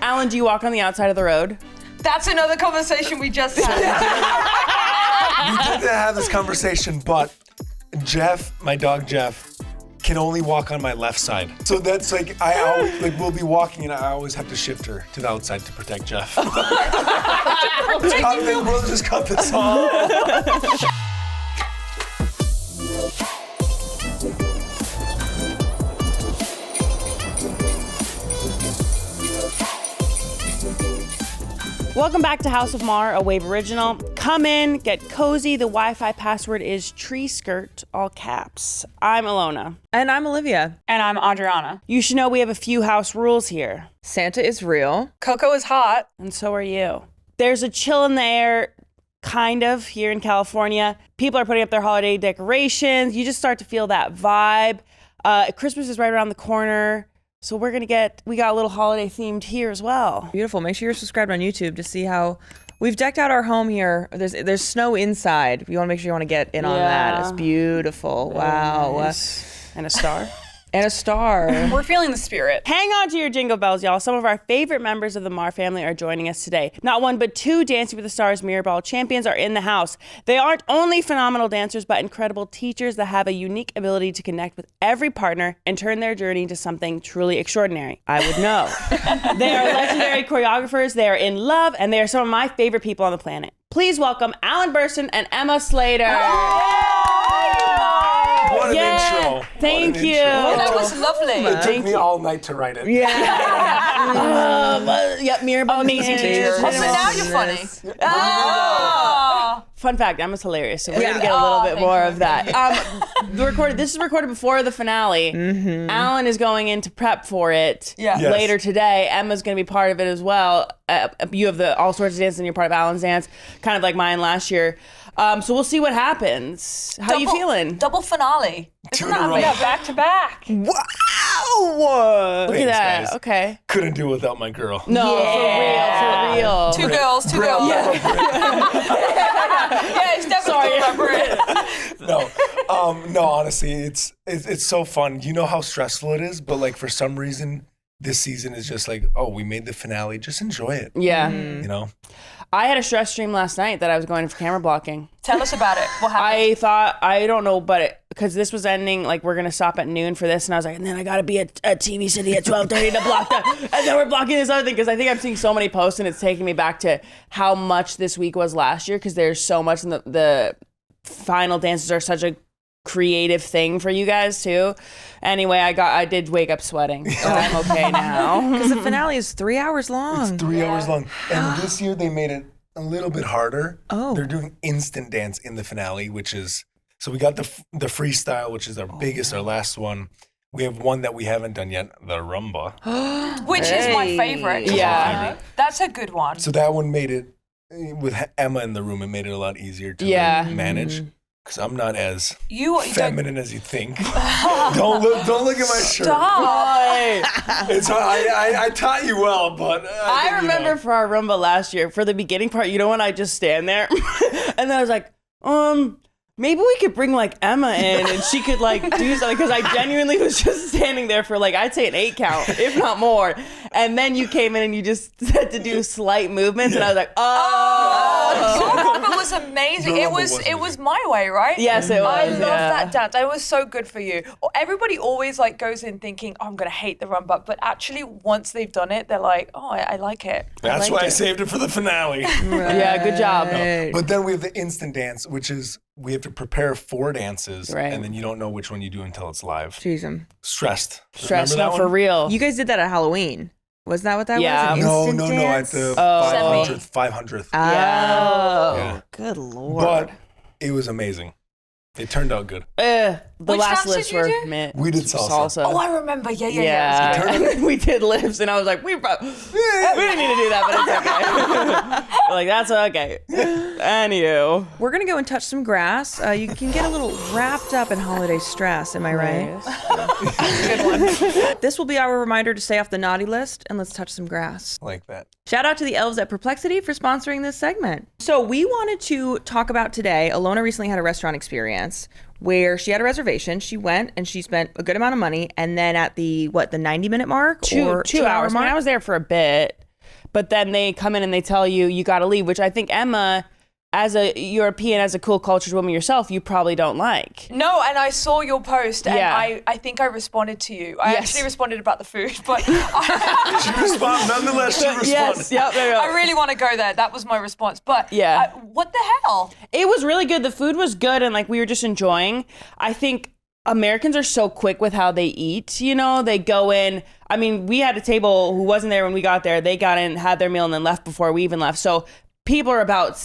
Alan, do you walk on the outside of the road? That's another conversation we just had. We did have this conversation, but Jeff, my dog Jeff, can only walk on my left side. So that's like, I always, like, we'll be walking and I always have to shift her to the outside to protect Jeff. We'll just cut this off. Welcome back to House of Maher, a Wave original. Come in, get cozy. The Wi-Fi password is tree skirt, all caps. I'm Alona. And I'm Olivia. And I'm Adriana. You should know we have a few house rules here. Santa is real. Coco is hot. And so are you. There's a chill in the air, kind of, here in California. People are putting up their holiday decorations. You just start to feel that vibe. Christmas is right around the corner. So we got a little holiday themed here as well. Beautiful. Make sure you're subscribed on YouTube to see how we've decked out our home here. There's snow inside. You want to make sure you want to get in on that. It's beautiful. Wow. Nice. And a star. And a star. We're feeling the spirit. Hang on to your jingle bells, y'all. Some of our favorite members of the Maher family are joining us today. Not one, but two Dancing with the Stars Mirror Ball champions are in the house. They aren't only phenomenal dancers, but incredible teachers that have a unique ability to connect with every partner and turn their journey into something truly extraordinary. I would know. They are legendary choreographers, they are in love, and they are some of my favorite people on the planet. Please welcome Alan Bersten and Emma Slater. What an intro. Thank you. That was lovely. It took me all night to write it. Yep, mirror ball Amazing teachers. Oh, so now you're funny. Oh. Fun fact, Emma's hilarious, so we're going to get a little bit more of that. This is recorded before the finale. Mm-hmm. Alan is going in to prep for it later today. Emma's going to be part of it as well. You have all sorts of dances and you're part of Alan's dance, kind of like mine last year. So we'll see what happens. How are you feeling? Double finale. Two in a row. Yeah, back to back. Wow! Look Thanks, at that. guys. Okay. Couldn't do without my girl. No, for real. Two girls. Yeah, it's definitely elaborate. No, honestly, it's so fun. You know how stressful it is, but like for some reason, this season is just like, oh, we made the finale. Just enjoy it. Yeah. You know? I had a stress stream last night that I was going for camera blocking. Tell us about it. What happened? I thought, I don't know, but because this was ending, like we're going to stop at noon for this. And I was like, and then I got to be at TV City at 12:30 to block that. And then we're blocking this other thing because I think I'm seeing so many posts and it's taking me back to how much this week was last year because there's so much and the final dances are such a creative thing for you guys too. Anyway, I did wake up sweating, but I'm okay now. Because the finale is 3 hours long. It's 3 hours long. And this year they made it a little bit harder. Oh. They're doing instant dance in the finale, which is, so we got the freestyle, which is our biggest, our last one. We have one that we haven't done yet, the rumba. Which is my favorite. Yeah. That's a good one. So that one made it, with Emma in the room, it made it a lot easier to manage. Because I'm not as feminine as you think. Don't look at my shirt. Stop. It's I taught you well, but I remember for our Rumba last year, for the beginning part, you know when I just stand there? And then I was like, maybe we could bring like Emma in and she could like do something because I genuinely was just standing there for like, I'd say an 8 count, if not more. And then you came in and you just had to do slight movements and I was like, your rumba was amazing. It was my way, right? Yes, it was. I love that dance. It was so good for you. Everybody always like goes in thinking, oh, I'm gonna hate the rumba, but actually once they've done it, they're like, oh, I like it. That's why I saved it for the finale. Yeah, good job. But then we have the instant dance, which is we have to prepare 4 dances, right. And then you don't know which one you do until it's live. Jeez, Stressed. Stressed, Remember that no, for one? real. You guys did that at Halloween. Was that what that was? An No, instant dance? at the 500th. Oh, Yeah. Good Lord. But it was amazing. It turned out good. The Which last dance lifts did you were do? We did salsa. Oh, I remember. Yeah. Yeah. We did lifts and I was like, we didn't need to do that, but it's okay. We're like, that's okay. Anywho. We're going to go and touch some grass. You can get a little wrapped up in holiday stress, am I right? Good one. This will be our reminder to stay off the naughty list and let's touch some grass. Like that. Shout out to the elves at Perplexity for sponsoring this segment. So we wanted to talk about today, Alona recently had a restaurant experience where she had a reservation. She went and she spent a good amount of money. And then at the 90-minute mark? Two hours. Mark? I mean, I was there for a bit. but then they come in and they tell you got to leave, which I think Emma, as a European, as a cool cultured woman yourself, you probably don't like. No, and I saw your post, and Yeah. I think I responded to you. I Yes. actually responded about the food, but She responded. Nonetheless, she responded. Yes, yep, I really want to go there. That was my response. But Yeah. what the hell? It was really good. The food was good, and like we were just enjoying. I think Americans are so quick with how they eat. You know, they go in. I mean, we had a table who wasn't there when we got there. They got in, had their meal, and then left before we even left. So people are about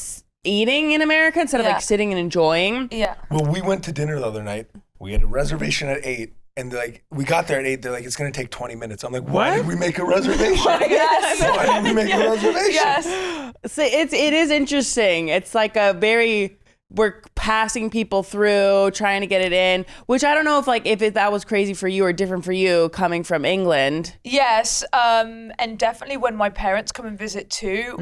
eating in America instead of Yeah. like sitting and enjoying. Yeah. Well, we went to dinner the other night. We had a reservation at 8. And like we got there at 8, they're like, it's gonna take 20 minutes. I'm like, why did we make a reservation? Yes. Why did we make a reservation? Yes. So it is interesting. It's like we're passing people through, trying to get it in, which I don't know if that was crazy for you or different for you coming from England. Yes, and definitely when my parents come and visit too,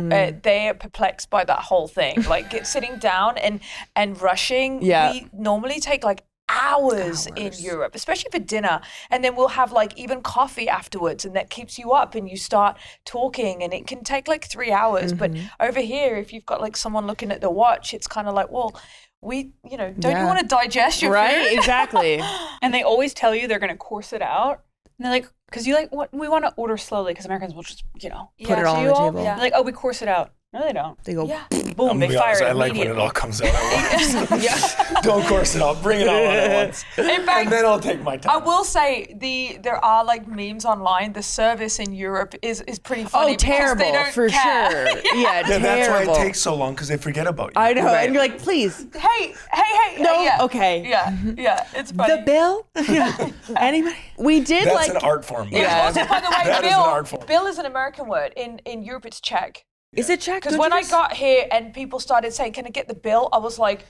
they are perplexed by that whole thing. Like sitting down and rushing. Yeah. We normally take like hours in Europe, especially for dinner, and then we'll have like even coffee afterwards, and that keeps you up, and you start talking, and it can take like 3 hours. But over here, if you've got like someone looking at the watch, it's kind of like, well, don't you want to digest your Right? food? Exactly. And they always tell you they're going to course it out. And they're like, because we want to order slowly because Americans will just, Put it all on the table. They're like, oh, we course it out. No, they don't. They go, Yeah. Boom, I'm they gonna be fire honest, it I like when it immediately. all comes out at once. Don't course it all. Bring it all out at once. In fact, And then I'll take my I time. will say there are like memes online. The service in Europe is pretty funny. Oh, terrible, because they don't for care. sure. Yeah, Yeah, that's terrible. why it takes so long, because they forget about you. I know, Right. and you're like, please, Hey. no, yeah. okay. Yeah, it's funny. the bill? Anybody? We did That's like an art form. though. Yeah. Also, by the way, That is an art form. Bill is an American word. In Europe, it's Czech. Is it Czech? Because when I got here and people started saying, "Can I get the bill?" I was like,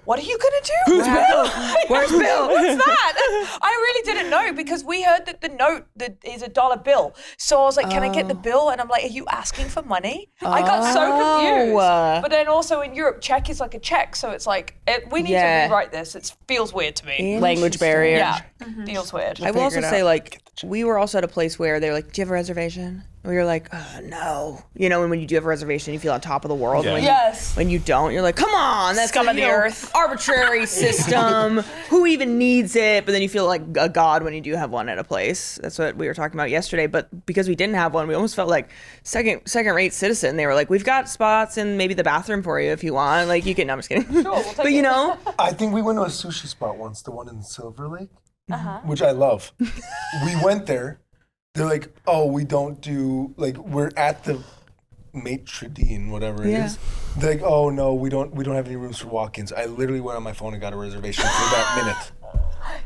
"What are you gonna do? Who's Bill? Where's Bill? What's that?" I really didn't know because we heard that the note that is $1 bill. So I was like, "Can I get the bill?" And I'm like, "Are you asking for money?" I got so confused. But then also in Europe, Czech is like a check, so it's like we need to rewrite this. It feels weird to me. language barrier. Yeah, feels weird. I will also figure it say, out. like, we were also at a place where they were like, do you have a reservation? We were like, no. You know, and when you do have a reservation, you feel on top of the world. Yeah. When, Yes. when you don't, you're like, come on, that's Scum of the earth. arbitrary system. Who even needs it? But then you feel like a god when you do have one at a place. That's what we were talking about yesterday. But because we didn't have one, we almost felt like second-rate citizen. They were like, we've got spots in maybe the bathroom for you if you want. Like, you can. No, I'm just kidding. Sure, we'll take But you it. know, I think we went to a sushi spot once, the one in Silver Lake, which I love. We went there. They're like, oh, we don't do, like, we're at the maitre d', whatever it is. They're like, oh no, we don't have any rooms for walk-ins. I literally went on my phone and got a reservation for that minute.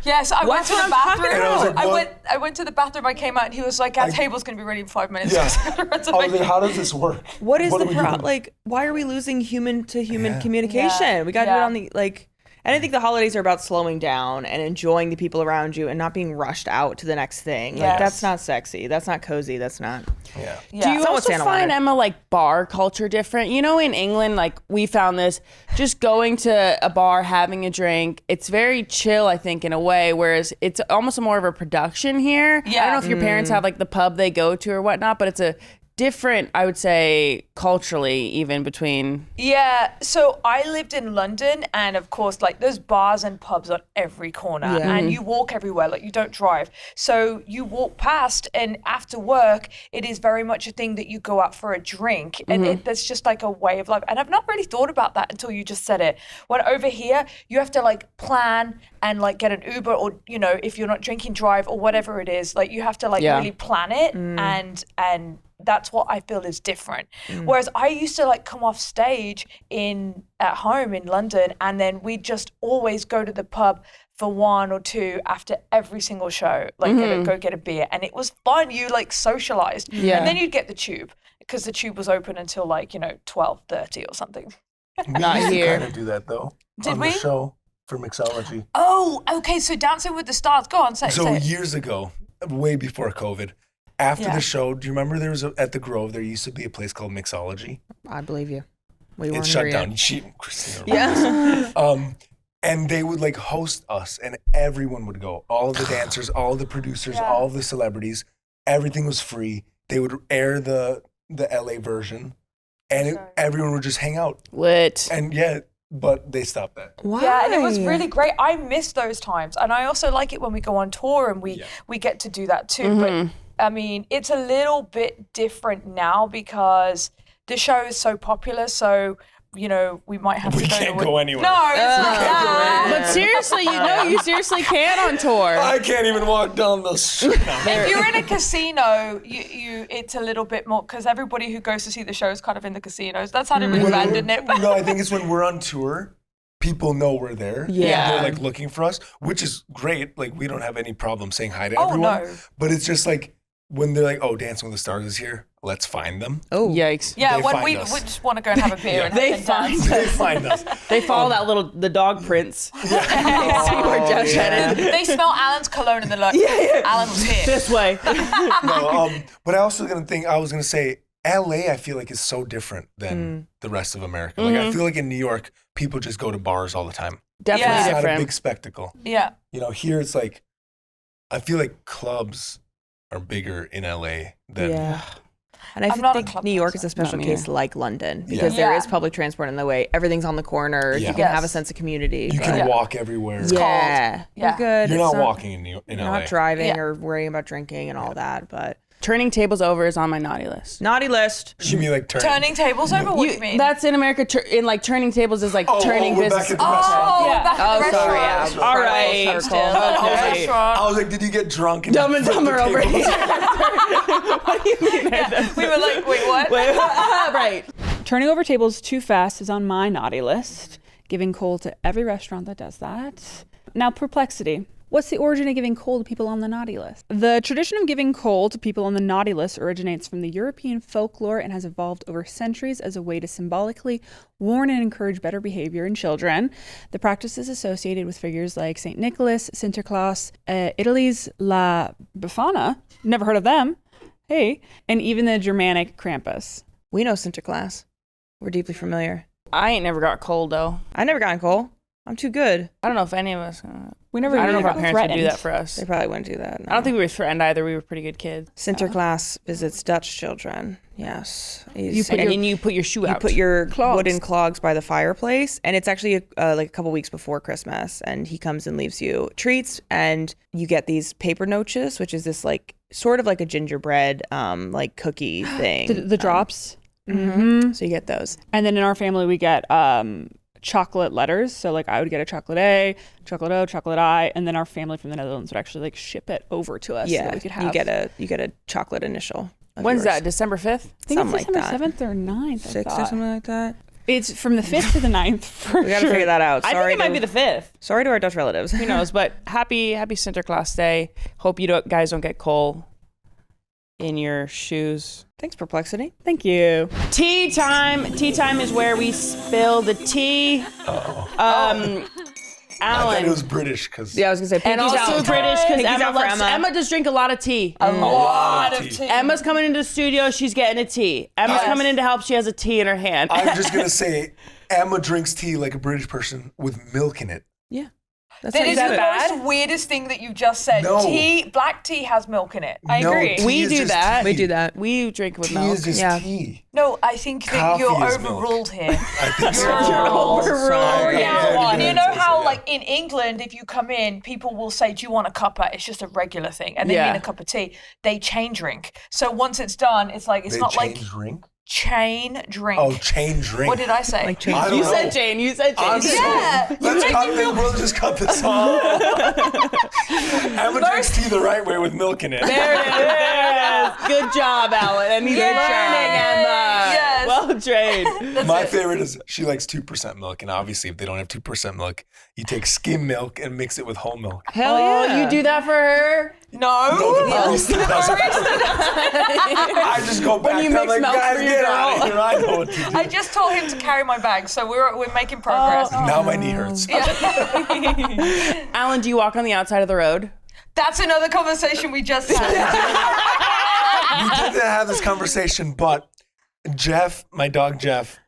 Yes, I went to what the I'm talking bathroom. about. And I was like, what? I went to the bathroom. I came out and he was like, "Our table's gonna be ready in 5 minutes." Yeah. 'cause I got a I was reservation. like, how does this work? what is What the are we doing? like? Why are we losing human to human Yeah. communication? Yeah. We got to do it Yeah. on the like. And I think the holidays are about slowing down and enjoying the people around you and not being rushed out to the next thing. Like Yes. that's not sexy. That's not cozy. That's not. Yeah. Do Yeah. you Somewhat also Santa find, wanted. Emma, like bar culture different? You know, in England, like we found this, just going to a bar, having a drink, it's very chill, I think, in a way, whereas it's almost more of a production here. I Yeah. don't know if your parents have like the pub they go to or whatnot, but it's a different, I would say, culturally, even between. Yeah, so I lived in London, and of course, like there's bars and pubs on every corner, Yeah. and you walk everywhere, like you don't drive. So you walk past, and after work, it is very much a thing that you go out for a drink, and that's just like a way of life. And I've not really thought about that until you just said it. When over here, you have to like plan and like get an Uber, or you know, if you're not drinking, drive or whatever it is, like you have to like Yeah. really plan it, and that's what I feel is different. Whereas I used to like come off stage at home in London, and then we'd just always go to the pub for 1 or 2 after every single show, like go get a beer, and it was fun. You like socialized, Yeah. and then you'd get the tube because the tube was open until like 12:30 or something. Not here. Kind of do that though. Did on we? the show for Mixology. Oh, okay. So Dancing with the Stars. Go on, say So it. years ago, way before COVID, after Yeah. the show, do you remember there was at the Grove, there used to be a place called Mixology? I believe you. We It weren't shut here down. yet. Christina. Yeah. And they would like host us, and everyone would go. All of the dancers, all of the producers, Yeah. all of the celebrities. Everything was free. They would air the the LA version, and everyone would just hang out. Lit. And but they stopped that. Why? Yeah, and it was really great. I miss those times. And I also like it when we go on tour and we get to do that too. But I mean, it's a little bit different now because the show is so popular. So, you know, we might have to go. We can't go anywhere. No, it's not that. But seriously, you seriously can on tour. I can't even walk down the street. If you're in a casino, it's a little bit more because everybody who goes to see the show is kind of in the casinos. That sounded really bad, didn't it? No, I think it's when we're on tour, people know we're there. Yeah. They're like looking for us, which is great. Like we don't have any problem saying hi to Oh, everyone. no. But it's just like when they're like, oh, Dancing with the Stars is here, let's find them. Oh, Yikes. Yeah, They when find we us. just want to go and have a beer and They and dance. find They find us. They follow the dog prints. See where Jeff's headed. They smell Alan's cologne and they're like, Alan was here. This way. No, but I was gonna say, LA, I feel like is so different than the rest of America. Like I feel like in New York, people just go to bars all the time. Definitely Yeah. It's not a different. big spectacle. Yeah. You know, here it's like, I feel like clubs are bigger in LA than. Yeah. And I I'm not a think club New York is person. a special Not me case either. like London because Yeah. there is public transport in the way. Everything's on the corner. Yeah. You can Yes. have a sense of community. You but- can walk everywhere. Yeah. Yeah. You're good. You're It's not walking in You're LA. not driving Yeah. or worrying about drinking and all that. But Turning tables over is on my naughty list. naughty list. You mean like Turning tables over? What do you mean? That's in America. In like turning tables is like turning we're business. back at the restaurant. Oh, Yeah. back at the sorry. restaurant. Yeah. All right. Still. Okay. Restaurant. I was like, did you get drunk? And Dumb and flip the Dumber over tables? here. What do you mean? We were like, wait, what? Right. Turning over tables too fast is on my naughty list. Giving coal to every restaurant that does that. Now, perplexity. What's the origin of giving coal to people on the naughty list? The tradition of giving coal to people on the naughty list originates from the European folklore and has evolved over centuries as a way to symbolically warn and encourage better behavior in children. The practice is associated with figures like St. Nicholas, Sinterklaas, Italy's La Befana, never heard of them, hey, and even the Germanic Krampus. We know Sinterklaas. We're deeply familiar. I ain't never got cold though. I never got in coal. I'm too good. I don't know if any of us. We never. I don't know if really our got parents would do threatened. that for us. They probably wouldn't do that. I don't think we were threatened either. We were pretty good kids. Sinterklaas visits Dutch children. Yes. You put your shoe You out. put your Clogs. wooden clogs by the fireplace, and it's actually like a couple weeks before Christmas, and he comes and leaves you treats, and you get these paper noches, which is this like sort of like a gingerbread like cookie thing. The drops. So you get those. And then in our family, we get chocolate letters. So like I would get a chocolate A, chocolate O, chocolate I, and then our family from the Netherlands would actually like ship it over to us. So Yeah, that we could have. you get a chocolate initial. of When's yours. that? December 5th? I think something it's like December that. 7th or 9th. 6 or thought. something like that. It's from the 5th to the 9th for We gotta sure. figure that out. I Sorry, think it might to, be the 5th. sorry to our Dutch relatives. Who knows? But happy Sinterklaas Day. Hope you guys don't get coal in your shoes. Thanks, Perplexity. Thank you. Tea time. Tea time is where we spill the tea. I thought it was Alan. British because Yeah, I was gonna say. And pinkies also out. British because Pinkies out for Emma does drink a lot of tea. A lot of of tea. tea. Emma's coming into the studio. She's getting a tea. Emma's Yes. coming in to help. She has a tea in her hand. I'm just gonna say Emma drinks tea like a British person with milk in it. Yeah, that's That how you is do the it. most weirdest thing that you just said. No. Black tea has milk in it. I No, agree. tea We is do just that. tea. We do that. We drink with Tea milk. is just Yeah. tea. No, I think that Coffee you're is milk. overruled here. I think so. overruled. Yeah, you know how Yeah. like in England, if you come in, people will say, "Do you want a cuppa?" It's just a regular thing, and they Yeah. mean a cup of tea. They chain drink. So once it's done, it's like it's They not change like drink? chain drink. Oh, chain drink. What did I say? Like change. I don't You know. said Jane. You said Jane. I'm Yeah. sorry. Let's cut this. We'll just cut this off. Emma drinks tea the right way with milk in it. There it is. Good job, Alan. And he's Yes. learning, Emma. Yes. Well trained. My favorite is she likes 2% milk, and obviously, if they don't have 2% milk, you take skim milk and mix it with whole milk. Hell Oh, yeah. you do that for her? No. No, the barista doesn't. I just go back. you and I'm mix like, milk guys, for your get out girl." of here. I know what to do. I just told him to carry my bag, so we're making progress. Now my knee hurts. Alan, do you walk on the outside of the road? That's another conversation we just had. We did have this conversation, but Jeff, my dog Jeff,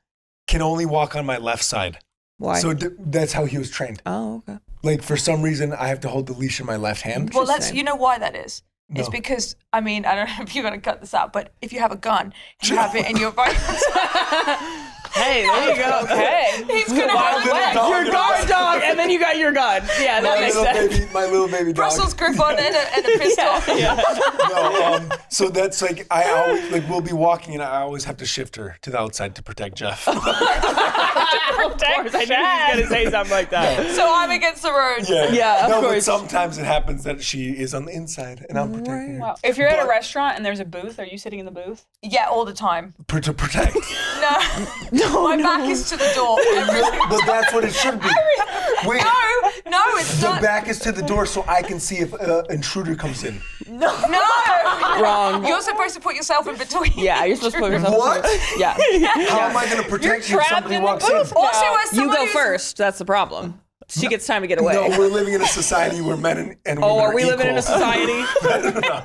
can only walk on my left side. Why? So that's how he was trained. Oh, okay. Like for some reason, I have to hold the leash in my left hand. Well, you know why that is? is because, I mean, I don't know if you're going to cut this out, but if you have a gun, you have it in your right hand. Hey, there you go. Okay. He's going to have Your guard dog, and then you got your gun. Yeah, that makes sense. My little baby dog. Brussels Griffon and a pistol. No, so that's like I always like we'll be walking and I always have to shift her to the outside to protect Jeff. Of course, I knew he was gonna say something like that. So I'm against the road. Yeah, of no, course. But sometimes it happens that she is on the inside and I'm protecting her. Wow. If you're at a restaurant and there's a booth, are you sitting in the booth? Yeah, all the time. To protect. My back is to the door. But that's what it should be. Wait. No, it's The not. back is to the door so I can see if an intruder comes in. No. Wrong. You're supposed to put yourself in between. Yeah, you're supposed to put yourself. What? Yeah. How am I going to protect you if trapped somebody in the walks booth. in? Also, as You someone go who's- first. That's the problem. She gets time to get away. No, we're living in a society where men and women Are we living in a equal. society?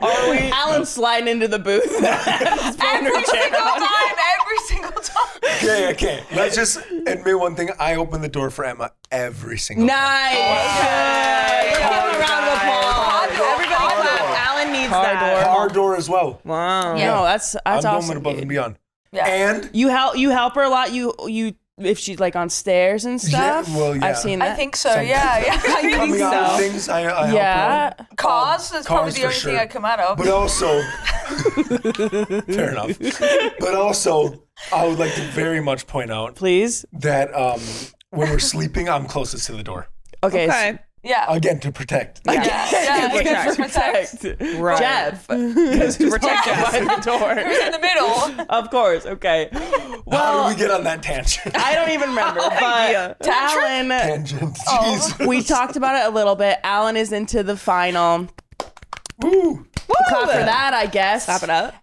Are we? Alan's sliding into the booth. Every single time. Okay. Let's just admit one thing. I open the door for Emma every single time. Nice. Good. Give him a round of applause. Everybody clap. Alan needs that. Car door as well. Wow. No, that's I'm awesome. going above dude. and beyond. Yeah. And You help her a lot. You if she's like on stairs and stuff. well, yeah. I've seen that. I think so, yeah. coming out so. of things, I help her Yeah. out. Cars, that's probably Cars the for only thing sure. I come out of. But also, fair enough. But also, I would like to very much point out Please. that when we're sleeping, I'm closest to the door. Okay. Okay. Yeah. Again, to protect. Yeah. Protect. Protect. Right. Jeff. Because to protect Jeff by the door. Who's in the middle? Of course. Okay. How Well, did we get on that tangent? I don't even remember. But Alan, Tangent. Jeez. we talked about it a little bit. Alan is into the final. Woo. Clap for that, I guess. Clap it up.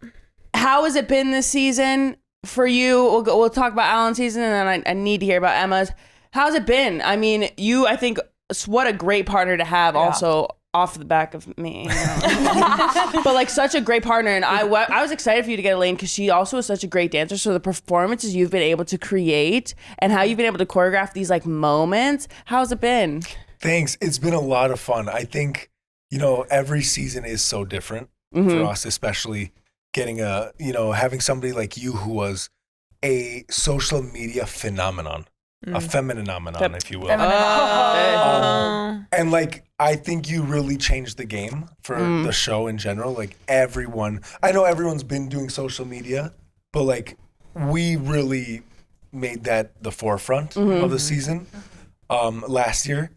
How has it been this season for you? We'll talk about Alan's season, and then I need to hear about Emma's. How's it been? I mean, I think, what a great partner to have. Also, off the back of me, but like such a great partner. And I was excited for you to get Elaine because she also is such a great dancer. So the performances you've been able to create and how you've been able to choreograph these like moments. How's it been? Thanks. It's been a lot of fun. I think, every season is so different for us, especially getting having somebody like you who was a social media phenomenon, a phenomenon, if you will. And like, I think you really changed the game for the show in general. Like I know everyone's been doing social media, but like we really made that the forefront of the season last year.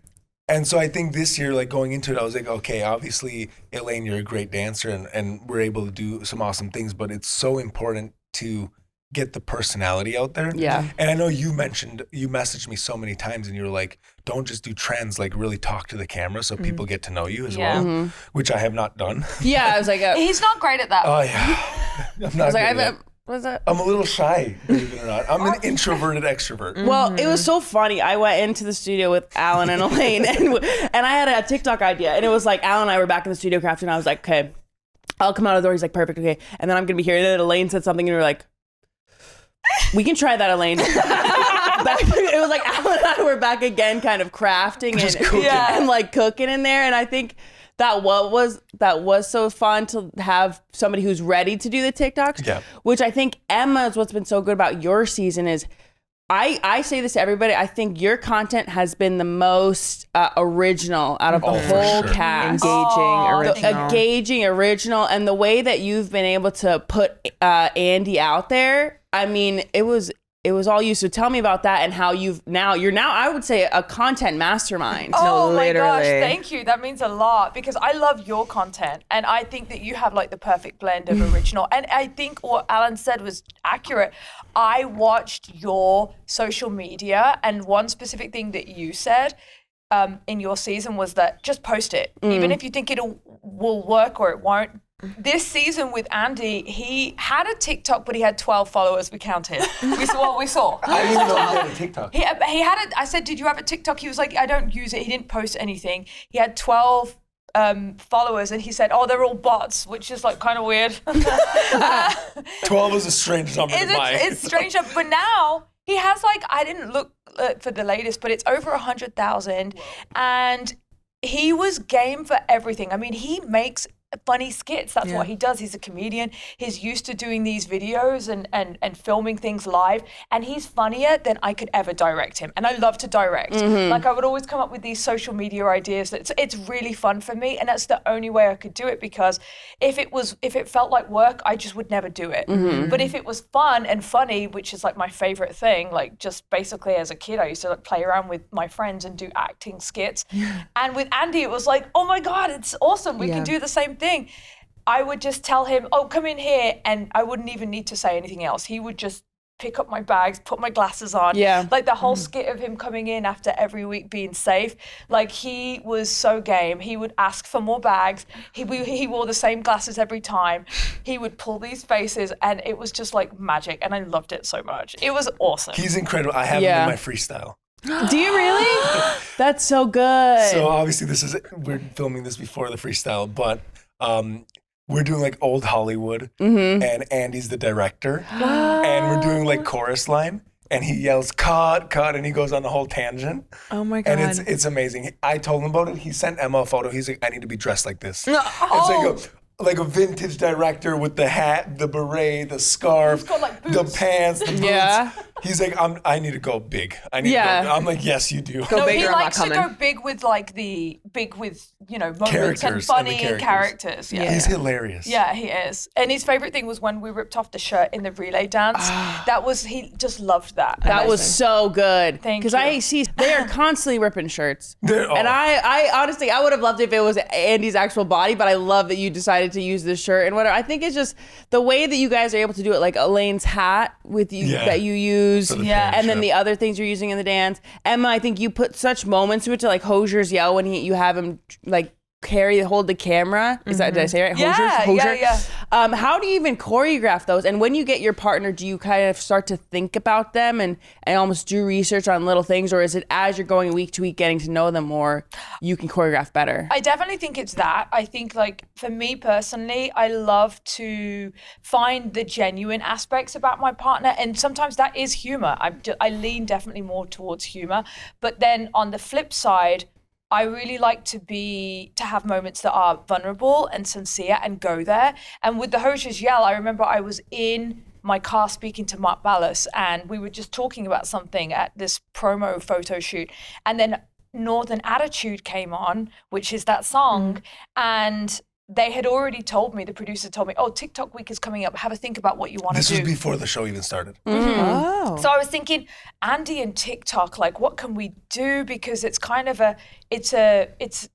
And so I think this year, like going into it, I was like, okay, obviously, Elaine, you're a great dancer and we're able to do some awesome things, but it's so important to get the personality out there. Yeah. And I know you messaged me so many times and you were like, don't just do trends, like really talk to the camera so people get to know you as well, which I have not done. Yeah, I was like, He's not great at that. Oh, yeah. I'm not good at that. What's that? I'm a little shy, believe it or not. I'm an introverted extrovert. Well, it was so funny. I went into the studio with Alan and Elaine, and I had a TikTok idea, and it was like Alan and I were back in the studio crafting, and I was like, okay, I'll come out of the door. He's like, perfect, okay. And then I'm gonna be here. And then Elaine said something, and we were like, we can try that, Elaine. It was like Alan and I were back again, kind of crafting Just and, cooking. and like cooking in there, and I think that was so fun to have somebody who's ready to do the TikToks. Yeah. Which I think Emma's what's been so good about your season is I say this to everybody. I think your content has been the most original out of the whole sure. cast. Engaging, original, and the way that you've been able to put Andy out there. I mean, it was all you. So tell me about that and how you're now I would say a content mastermind. Oh my gosh, literally. thank you. That means a lot because I love your content and I think that you have like the perfect blend of original. And I think what Alan said was accurate. I watched your social media and one specific thing that you said in your season was that just post it. Even if you think will work or it won't. This season with Andy, he had a TikTok, but he had 12 followers. We counted. We saw what we saw. I didn't even know he had a TikTok. He had it. I said, did you have a TikTok? He was like, I don't use it. He didn't post anything. He had 12 followers, and he said, oh, they're all bots, which is like kind of weird. 12 is a strange number to buy. It's strange, but now he has like, I didn't look for the latest, but it's over 100,000, and he was game for everything. I mean, he makes funny skits. That's what he does. He's a comedian. He's used to doing these videos and filming things live. And he's funnier than I could ever direct him. And I love to direct. Like I would always come up with these social media ideas. It's really fun for me. And that's the only way I could do it, because if it felt like work, I just would never do it. But if it was fun and funny, which is like my favorite thing, like just basically as a kid, I used to like play around with my friends and do acting skits. And with Andy, it was like, oh my God, it's awesome. We can do the same thing. I would just tell him, oh, come in here. And I wouldn't even need to say anything else. He would just pick up my bags, put my glasses on. Yeah. Like the whole skit of him coming in after every week being safe. Like he was so game. He would ask for more bags. He wore the same glasses every time. He would pull these faces, and it was just like magic. And I loved it so much. It was awesome. He's incredible. I have him in my freestyle. Do you really? That's so good. So obviously we're filming this before the freestyle, but we're doing like old Hollywood, and Andy's the director, and we're doing like chorus line, and he yells cut, and he goes on the whole tangent. Oh my God. And it's amazing. I told him about it. He sent Emma a photo. He's like, I need to be dressed like this. It's like a vintage director with the hat, the beret, the scarf, He's got, like, the boots. pants, the boots. Yeah. He's like, I need to go big. I need to go big. I'm like, yes, you do. Go big he or I'm not likes to coming. go big with moments Characters and and funny the characters. Yeah. He's hilarious. Yeah, he is. And his favorite thing was when we ripped off the shirt in the relay dance. He just loved that. That was so good. Thank Because you. I see they are constantly ripping shirts. They're- And I honestly, I would have loved if it was Andy's actual body, but I love that you decided to use this shirt and whatever. I think it's just the way that you guys are able to do it, like Elaine's hat with you that you use, For the and then show. the other things you're using in the dance. Emma, I think you put such moments to it, to like Hosier's yell when you have him like hold the camera. Is that, did I say it right? Yeah, Hosier? yeah. How do you even choreograph those? And when you get your partner, do you kind of start to think about them and almost do research on little things? Or is it as you're going week to week, getting to know them more, you can choreograph better? I definitely think it's that. I think, like, for me personally, I love to find the genuine aspects about my partner. And sometimes that is humor. I lean definitely more towards humor. But then on the flip side, I really like to have moments that are vulnerable and sincere and go there. And with the Hosier's Yell, I remember I was in my car speaking to Mark Ballas, and we were just talking about something at this promo photo shoot. And then Northern Attitude came on, which is that song. And they had already told me, the producer told me, oh, TikTok week is coming up. Have a think about what you want to do. This was before the show even started. Oh. So I was thinking, Andy and TikTok, like, what can we do? Because it's kind of it's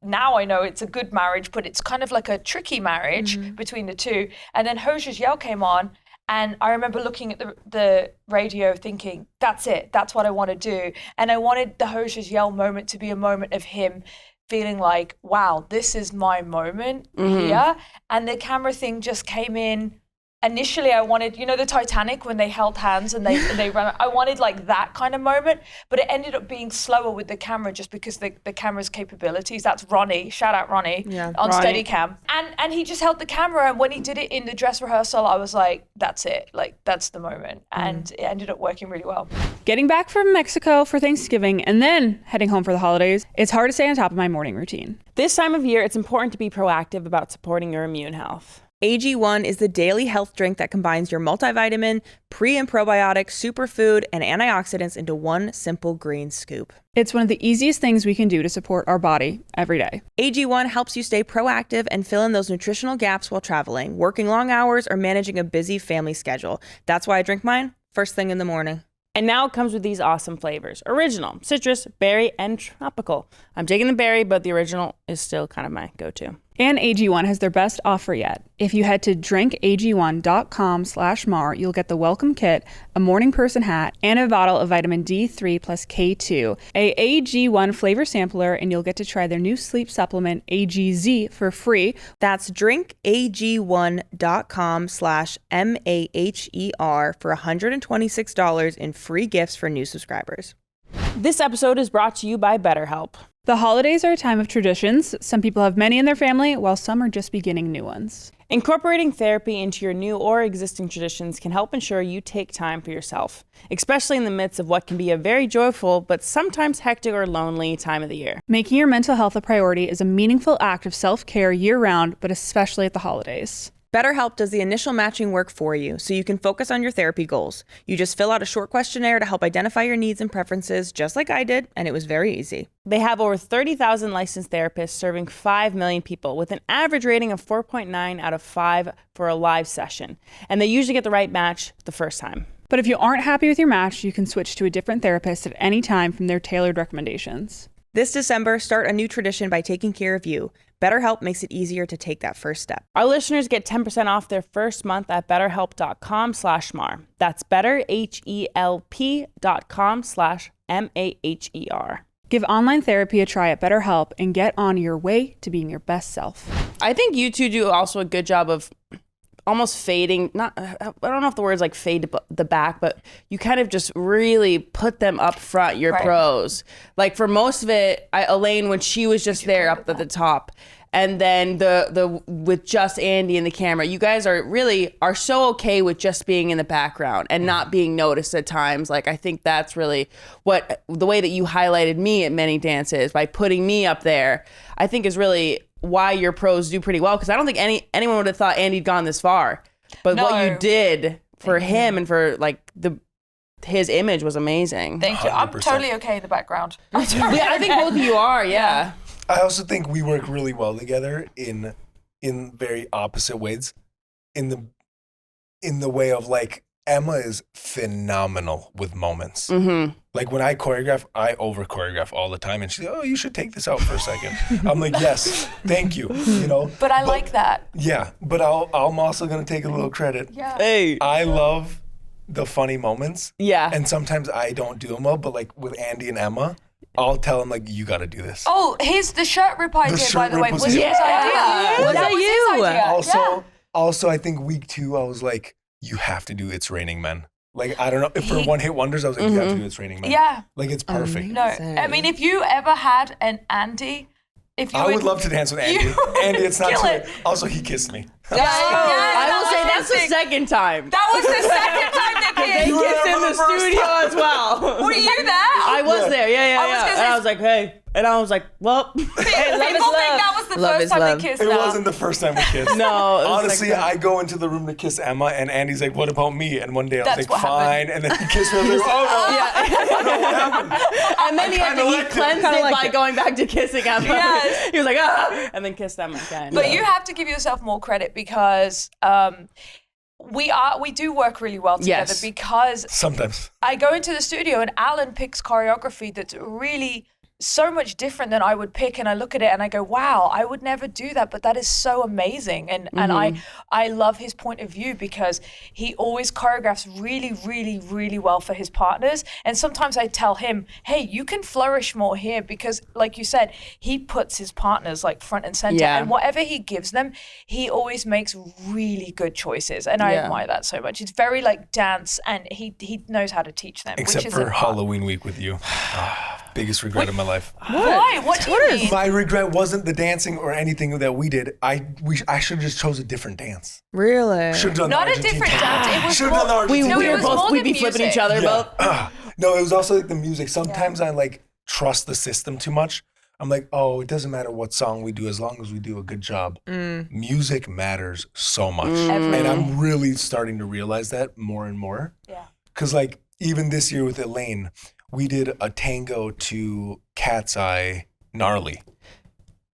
now I know it's a good marriage, but it's kind of like a tricky marriage between the two. And then Hosier's Yell came on, and I remember looking at the radio thinking, that's it. That's what I want to do. And I wanted the Hosier's Yell moment to be a moment of him feeling like, wow, this is my moment here. And the camera thing just came in. Initially, I wanted, the Titanic when they held hands and they ran. I wanted like that kind of moment, but it ended up being slower with the camera just because the camera's capabilities. That's Ronnie. Shout out Ronnie on Ronnie. Steadicam. And he just held the camera, and when he did it in the dress rehearsal, I was like, that's it. Like, that's the moment. And it ended up working really well. Getting back from Mexico for Thanksgiving and then heading home for the holidays, it's hard to stay on top of my morning routine. This time of year, it's important to be proactive about supporting your immune health. AG1 is the daily health drink that combines your multivitamin, pre- and probiotic, superfood, and antioxidants into one simple green scoop. It's one of the easiest things we can do to support our body every day. AG1 helps you stay proactive and fill in those nutritional gaps while traveling, working long hours, or managing a busy family schedule. That's why I drink mine first thing in the morning. And now it comes with these awesome flavors: original, citrus, berry, and tropical. I'm taking the berry, but the original is still kind of my go-to. And AG1 has their best offer yet. If you head to drinkag1.com/Mar, you'll get the welcome kit, a morning person hat, and a bottle of vitamin D3 plus K2, a AG1 flavor sampler, and you'll get to try their new sleep supplement, AGZ, for free. That's drinkag1.com/MAHER for $126 in free gifts for new subscribers. This episode is brought to you by BetterHelp. The holidays are a time of traditions. Some people have many in their family, while some are just beginning new ones. Incorporating therapy into your new or existing traditions can help ensure you take time for yourself, especially in the midst of what can be a very joyful but sometimes hectic or lonely time of the year. Making your mental health a priority is a meaningful act of self-care year-round, but especially at the holidays. BetterHelp does the initial matching work for you so you can focus on your therapy goals. You just fill out a short questionnaire to help identify your needs and preferences, just like I did, and it was very easy. They have over 30,000 licensed therapists serving 5 million people with an average rating of 4.9 out of 5 for a live session. And they usually get the right match the first time. But if you aren't happy with your match, you can switch to a different therapist at any time from their tailored recommendations. This December, start a new tradition by taking care of you. BetterHelp makes it easier to take that first step. Our listeners get 10% off their first month at betterhelp.com/Mar. That's betterhelp.com/MAHER. Give online therapy a try at BetterHelp and get on your way to being your best self. I think you two do also a good job of almost fading, I don't know if the word's like fade to the back, but you kind of just really put them up front, your pros. Like for most of it, Elaine, when she was just there up at the top, and then the with just Andy in the camera, you guys are so okay with just being in the background and not being noticed at times. Like I think that's really the way that you highlighted me at many dances by putting me up there, I think is really why your pros do pretty well, because I don't think anyone would have thought Andy'd gone this far, but what you did for him and for like his image was amazing. Thank you. I'm 100%. totally okay in the background. I think both of you are. Yeah. I also think we work really well together in very opposite ways. In the way of like Emma is phenomenal with moments. Mm-hmm. Like when I choreograph, I over choreograph all the time, and she's like, "Oh, you should take this out for a second." I'm like, "Yes, thank you." You know. But I like that. Yeah, but I'm also gonna take a little credit. Yeah. Hey. I love the funny moments. Yeah. And sometimes I don't do them well, but like with Andy and Emma, I'll tell them like, "You got to do this." Oh, the shirt rip idea, by shirt the way, rip was was his his. idea. Was that his you? idea. Also, I think week 2, I was like, "You have to do It's Raining Men." Like, I don't know, if for One Hit Wonders, I was like, "You have to do It's Raining Men." Yeah. Like, it's perfect. No, I mean, if you ever had an Andy, I would love to dance with Andy. Andy, it's not kill too it. late. Also, he kissed me. I will say that's the second time. That was the second time they They kissed. kissed in the studio as well. Were you there? I was there. Yeah. I was gonna And say- I was like, hey. And I was like, well. People think that was the Love first is time love. they kissed. It now. wasn't the first time we kissed. No. It was Honestly, like, I go into the room to kiss Emma, and Andy's like, "What about me?" And one day I was That's like, what "Fine." And then he kissed me. I was like, "Oh no, I know what happened." and then he kinda liked it. cleansed Kinda it liked by it. going back to kissing Emma. Yes. He was like, ah, and then kissed Emma again. But you have to give yourself more credit because we do work really well together Yes. because Sometimes. I go into the studio and Alan picks choreography that's really so much different than I would pick, and I look at it and I go, wow, I would never do that, but that is so amazing. And I love his point of view because he always choreographs really, really, really well for his partners. And sometimes I tell him, hey, you can flourish more here because, like you said, he puts his partners like front and center, Yeah. and whatever he gives them, he always makes really good choices. And I admire that so much. It's very like dance, and he knows how to teach them. Except which for isn't Halloween week with you. Biggest regret of my life. Why? What do you mean? My regret wasn't the dancing or anything that we did. I should have just chose a different dance. Really? Should have done Not the a Argentine different dance. dance. It was Should have done the more- Argentine No, it we were was dance. more both, we'd the be flipping music. each other both. No, it was also like the music. Sometimes I like trust the system too much. I'm like, oh, it doesn't matter what song we do as long as we do a good job. Music matters so much. And I'm really starting to realize that more and more. Yeah. Because like even this year with Elaine, we did a tango to Cat's Eye Gnarly.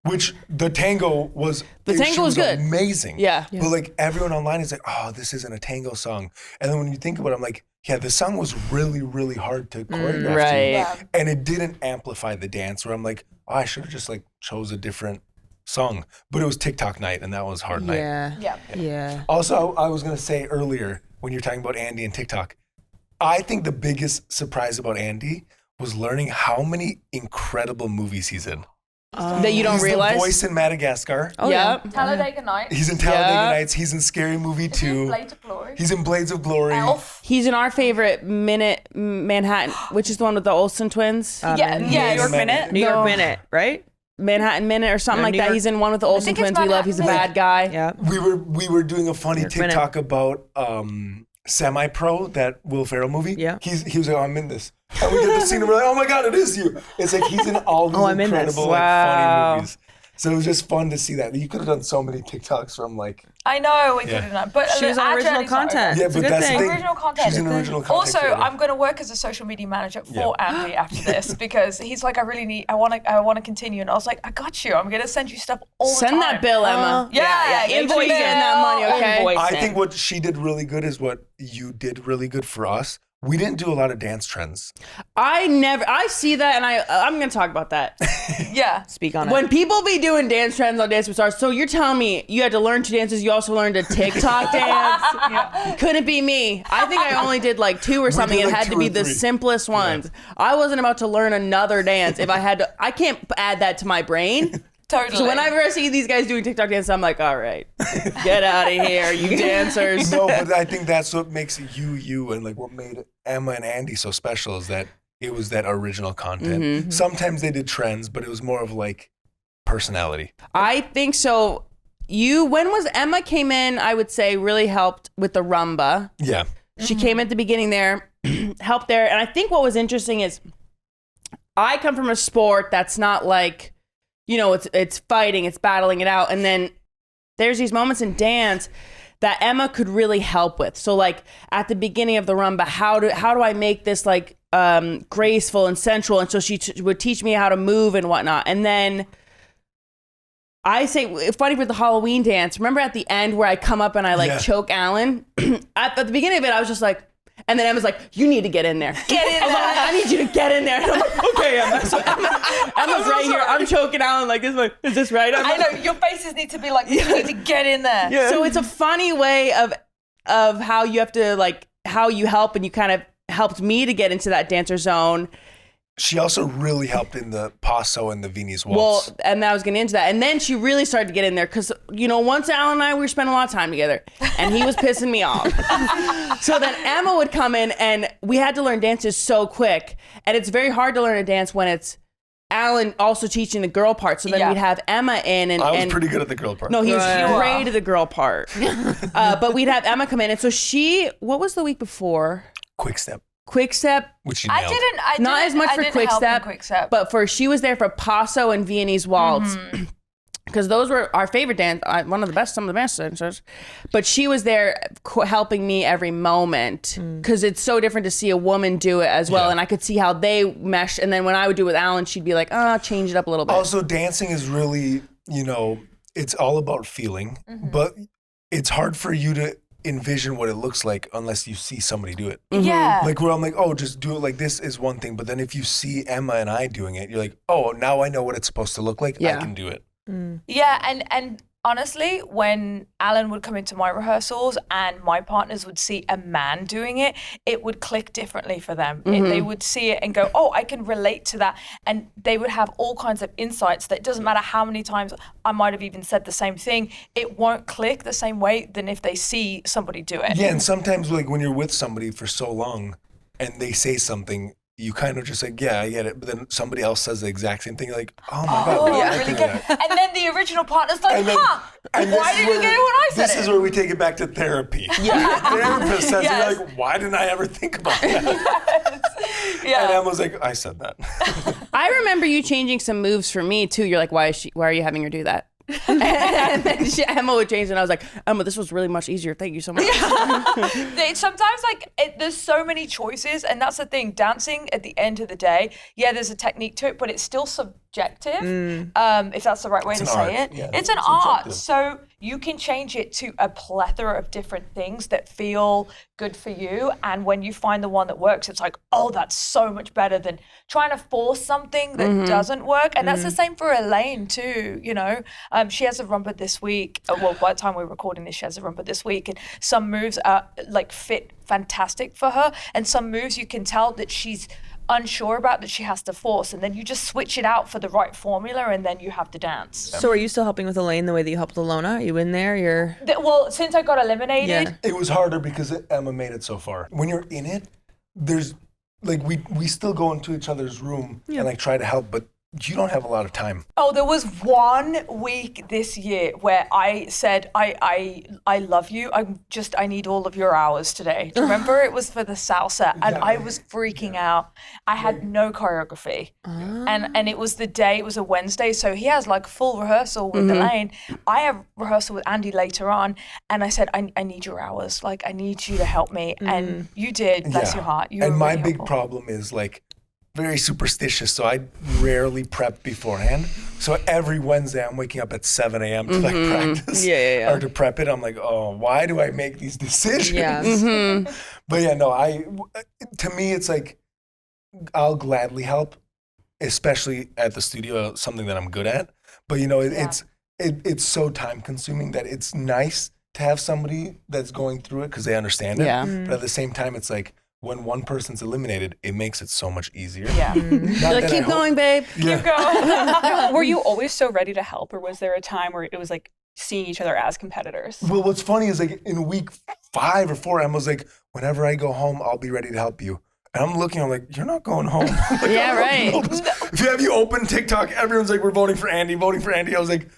Which the tango was tango was good. Amazing. Yeah. But like everyone online is like, oh, this isn't a tango song. And then when you think about it, I'm like, yeah, the song was really, really hard to choreograph right. to. Yeah. And it didn't amplify the dance where I'm like, oh, I should have just like chose a different song. But it was TikTok night and that was hard night. Yeah. Also, I was gonna say earlier when you're talking about Andy and TikTok, I think the biggest surprise about Andy was learning how many incredible movies he's in. That you don't He's realize. the voice in Madagascar. Oh, yeah. Talladega Nights. He's in Talladega Yeah. Nights. He's in Scary Movie 2. Blades of Glory. He's in Blades of Glory. Elf. He's in our favorite Minute Manhattan, which is the one with the Olsen twins. Yeah, New York Minute. Minute. New York No. Minute, right? Manhattan Minute or something No, like New that. York- He's in one with the Olsen think it's twins. We love. He's a Manhattan bad guy. Yeah. We were doing a funny Minute. TikTok about Semi-Pro, that Will Ferrell movie. Yeah. He was like, oh, I'm in this. And we get the scene and we're like, oh my God, it is you. It's like he's in all these I'm in this. incredible, like, funny movies. So it was just fun to see that. You could have done so many TikToks from like. I know we could have done, but She was on our original journey's not over. content. Yeah, It's a but good that's thing. the thing. Original content. She's an original content Also, creator. I'm going to work as a social media manager for Yeah. Andy after this because he's like, I want to continue, and I was like, I got you. I'm going to send you stuff all the time. Send that bill, Emma. Yeah, Invoice in that money, okay? Invoice I it. think what she did really good is what you did really good for us. We didn't do a lot of dance trends. I see that, and I'm gonna talk about that. Yeah. Speak on it. When people be doing dance trends on Dance with Stars, so you're telling me you had to learn 2 dances, you also learned a TikTok dance? Couldn't be me. I think I only did like 2 or something. did It like had to 2 be or the 3. simplest ones. I wasn't about to learn another dance if I had to. I can't add that to my brain. Totally. So whenever I see these guys doing TikTok dances, I'm like, all right, get out of here, you dancers. No, but I think that's what makes you, and like what made Emma and Andy so special is that it was that original content. Mm-hmm. Sometimes they did trends, but it was more of like personality. I think so. When was Emma came in, I would say really helped with the rumba. Yeah. She came at the beginning there, helped there. And I think what was interesting is I come from a sport that's not like, it's fighting, it's battling it out. And then there's these moments in dance that Emma could really help with. So like at the beginning of the rumba, how do I make this like graceful and sensual? And so she would teach me how to move and whatnot. And then I say, it's funny with the Halloween dance. Remember at the end where I come up and I like Yeah. choke Alan? At the beginning of it, I was just like, and then Emma's like, you need to get in there. Get in I'm there. like, I need you to get in there. And I'm like, okay, Emma. So Emma's right here. I'm choking Alan like this. Like, is this right, Emma? I know your faces need to be like, you need to get in there. So it's a funny way of how you have to like, how you help, and you kind of helped me to get into that dancer zone. She also really helped in the paso and the Viennese Well, waltz. and I was getting into that. And then she really started to get in there because, once Alan and I, we were spending a lot of time together and he was pissing me off. So then Emma would come in and we had to learn dances so quick. And it's very hard to learn a dance when it's Alan also teaching the girl part. So then Yeah. we'd have Emma in. And I was pretty good at the girl part. No, he was Right. great at the girl part. But we'd have Emma come in. And so what was the week before? Quick step, Quick step. which you I nailed. didn't. Not as much I for didn't quick help in step, quick step. but she was there for paso and Viennese waltz. Because those were our favorite dance, some of the best dancers. But she was there helping me every moment because it's so different to see a woman do it as well. Yeah. And I could see how they mesh. And then when I would do it with Alan, she'd be like, change it up a little bit. Also, dancing is really, it's all about feeling, but it's hard for you to envision what it looks like unless you see somebody do it. yeah. Like where I'm like, oh, just do it like this is one thing. But then if you see Emma and I doing it, you're like, oh, now I know what it's supposed to look like. Yeah. I can do it. Yeah, and honestly, when Alan would come into my rehearsals and my partners would see a man doing it, it would click differently for them. They would see it and go, oh, I can relate to that. And they would have all kinds of insights that doesn't matter how many times I might have even said the same thing, it won't click the same way than if they see somebody do it. Yeah, and sometimes like when you're with somebody for so long and they say something, you kind of just like, yeah, I get it. But then somebody else says the exact same thing. You're like, oh my God. Oh, I really can do good. that. And then the original partner's like, And then- and why this is did you get it when I said This it? is where we take it back to therapy. Yeah. Therapist says, Yes. you're like, why didn't I ever think about that? Yeah. And Emma's like, I said that. I remember you changing some moves for me too. You're like, why are you having her do that? And then Emma would change, and I was like, Emma, this was really much easier. Thank you so much. Sometimes there's so many choices, and that's the thing. Dancing at the end of the day, yeah, there's a technique to it, but it's still subjective. If that's the right way to an say art. it, Yeah, it's an it's art. subjective. So you can change it to a plethora of different things that feel good for you. And when you find the one that works, it's like, oh, that's so much better than trying to force something that doesn't work. And that's the same for Elaine too. She has a rumba this week. Well, by the time we're recording this, she has a rumba this week, and some moves are fit fantastic for her, and some moves you can tell that she's unsure about that she has to force, and then you just switch it out for the right formula, and then you have to dance. So are you still helping with Elaine the way that you helped Alona? Are you in there? You're Well, since I got eliminated, Yeah. It was harder because Emma made it so far. When you're in it, there's like we still go into each other's room and like try to help, but you don't have a lot of time. Oh, there was 1 week this year where I said, I love you. I need all of your hours today. Do you remember? It was for the salsa and I was freaking out. I had no choreography. And it was it was a Wednesday. So he has like full rehearsal with Elaine. I have rehearsal with Andy later on. And I said, I need your hours. Like, I need you to help me. And you did, bless your heart. You and were my really big helpful. problem is like, very superstitious, so I rarely prep beforehand. So every Wednesday I'm waking up at 7 a.m. to like practice or to prep it. I'm like, oh, why do I make these decisions? Yeah. But yeah, no, to me, it's like, I'll gladly help, especially at the studio, something that I'm good at. But you know, it's so time consuming that it's nice to have somebody that's going through it because they understand it. Yeah. But at the same time, it's like, when one person's eliminated, it makes it so much easier. Yeah. You're like, keep going, babe. Yeah. Were you always so ready to help, or was there a time where it was like seeing each other as competitors? Well, what's funny is like in week 5 or 4, Emma's like, whenever I go home, I'll be ready to help you. And I'm looking, I'm like, you're not going home. Like, Yeah, right. If you open TikTok, everyone's like, we're voting for Andy. I was like,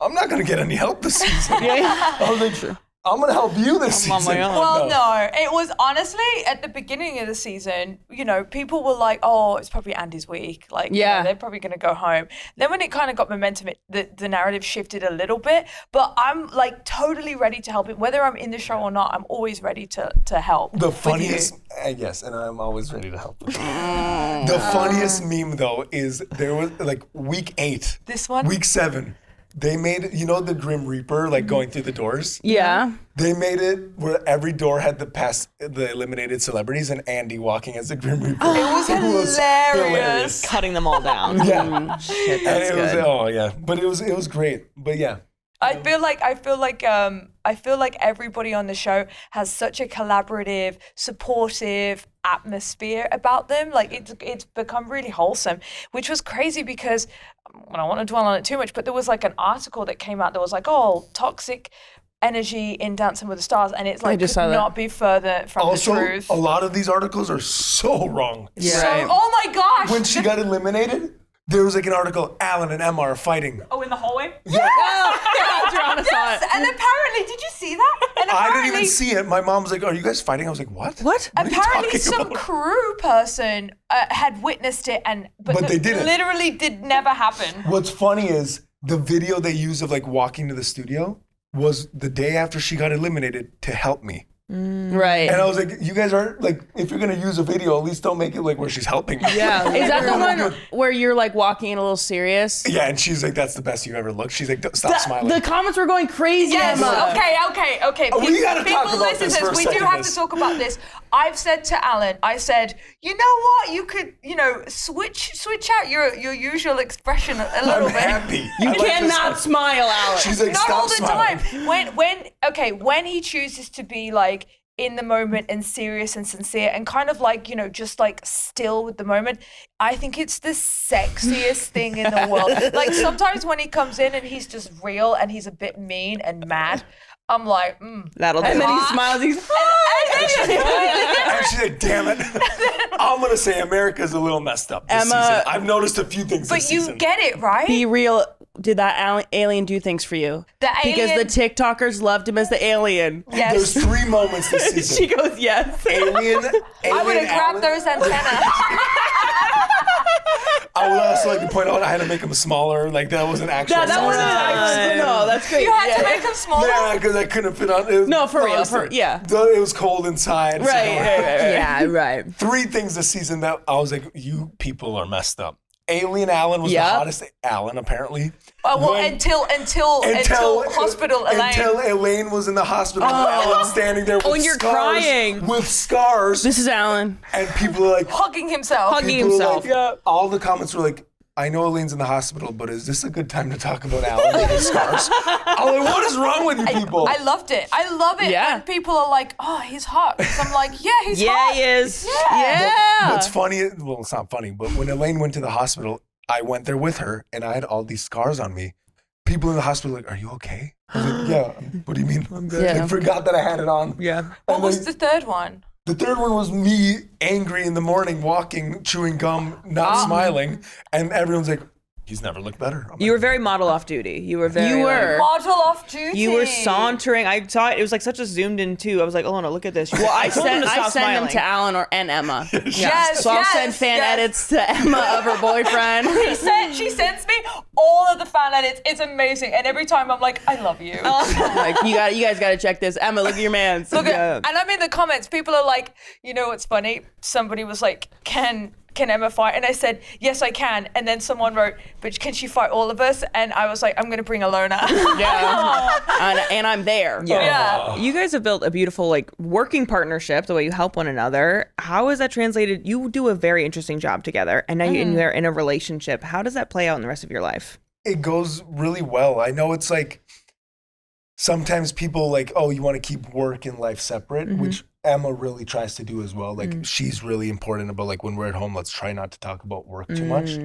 I'm not gonna get any help this season. I was like, I'm gonna help you this season. on my own. Well, no, it was honestly at the beginning of the season, you know, people were like, oh, it's probably Andy's week. Like, you know, they're probably going to go home. Then when it kind of got momentum, the narrative shifted a little bit, but I'm like totally ready to help it. Whether I'm in the show or not, I'm always ready to help. The funniest, yes, and I'm always ready to help. The funniest meme though is there was like week 8. This one? Week 7. They made it, you know, the Grim Reaper, like going through the doors? Yeah. They made it where every door had the eliminated celebrities and Andy walking as the Grim Reaper. It was hilarious. Cutting them all down. Yeah. Shit, that's And it was, good. oh yeah. But it was great. But yeah. I feel like everybody on the show has such a collaborative, supportive atmosphere about them. Like it's become really wholesome, which was crazy because I don't want to dwell on it too much, but there was like an article that came out that was like, oh, toxic energy in Dancing with the Stars, and it's like just could saw that. not be further from Also, the truth. a lot of these articles are so wrong. Yeah. So, oh my gosh! When she got eliminated, there was like an article, Alan and Emma are fighting. Oh, in the hallway? Yes, and apparently, did you see that? And I apparently, didn't even see it. My mom was like, are you guys fighting? I was like, what? What? What are you apparently talking some about? crew person had witnessed it, but they didn't. Literally did never happen. What's funny is the video they used of like walking to the studio was the day after she got eliminated to help me. Right. And I was like, you guys aren't like, if you're gonna use a video, at least don't make it like where she's helping me. Yeah. Is that the one where you're like walking in a little serious? Yeah, and she's like, that's the best you ever looked. She's like, stop smiling. The comments were going crazy, Yes. Emma. Okay. We gotta talk People about listen this to for a this. We do second, have Liz. to talk about this. I've said to Alan, I said, you know what? You could, switch out your usual expression a little I'm bit. happy. You I like this cannot one. smile, Alex. She's like, Not stop all the smiling. time. When he chooses to be like in the moment and serious and sincere and kind of like, just like still with the moment, I think it's the sexiest thing in the world. Like sometimes when he comes in and he's just real and he's a bit mean and mad, I'm like, That'll do. And then he Ah. smiles. He's And she's like, damn it. I'm gonna say America's a little messed up this Emma- season. I've noticed a few things but this you season. get it, right? Be real. Did that alien do things for you? Because the TikTokers loved him as the alien. Yes. There's 3 moments this season. She goes, yes. Alien I would have Alan. grabbed those antennas. I would also like to point out I had to make them smaller. Like that wasn't actual. That size. wasn't actually. No, that's great. You had yeah. to make them smaller. Yeah, because I couldn't fit on. It was, No, for real, honestly, yeah. It was cold inside. so- Right. Yeah, right. 3 things this season that I was like, you people are messed up. Alien Alan was Yep. the hottest Alan, apparently. Well, until hospital Elaine. Until Elaine was in the hospital. And Alan standing there with and you're scars. crying. With scars. This is Alan. And people are like, hugging himself. Hugging people were himself. like, all the comments were like, I know Elaine's in the hospital, but is this a good time to talk about Alan with his scars? I'm like, what is wrong with you people? I loved it. I love it Yeah. when people are like, oh, he's hot. 'Cause I'm like, yeah, he's Yeah, hot. he is. Yeah. What's funny, well, it's not funny, but when Elaine went to the hospital, I went there with her and I had all these scars on me. People in the hospital were like, are you okay? I was like, yeah. What do you mean? I'm good. Yeah. I forgot that I had it on. Yeah. What And was like, the third one? the third one was me angry in the morning, walking, chewing gum, not smiling. And everyone's like, He's never looked better. You were very model off duty. You were very. You were. Model off duty. You were sauntering. I saw it. It was like such a zoomed in too. I was like, oh no, look at this. Well, I told him to stop send them smiling. to Alan and Emma. Yes, So I'll yes, send fan yes. edits to Emma of her boyfriend. She sends me all of the fan edits. It's amazing. And every time I'm like, I love you. Like, you guys got to check this. Emma, look at your man's. Look at, and I'm in the comments. People are like, you know what's funny? Somebody was like, can Emma fight? And I said, yes, I can. And then someone wrote, but can she fight all of us? And I was like, I'm going to bring Alona. Yeah. and I'm there. Yeah. You guys have built a beautiful like working partnership, the way you help one another. How is that translated? You do a very interesting job together, and now you're in a relationship. How does that play out in the rest of your life? It goes really well. I know it's like sometimes people like, oh, you want to keep work and life separate, which Emma really tries to do as well. Like she's really important about like when we're at home, let's try not to talk about work too much.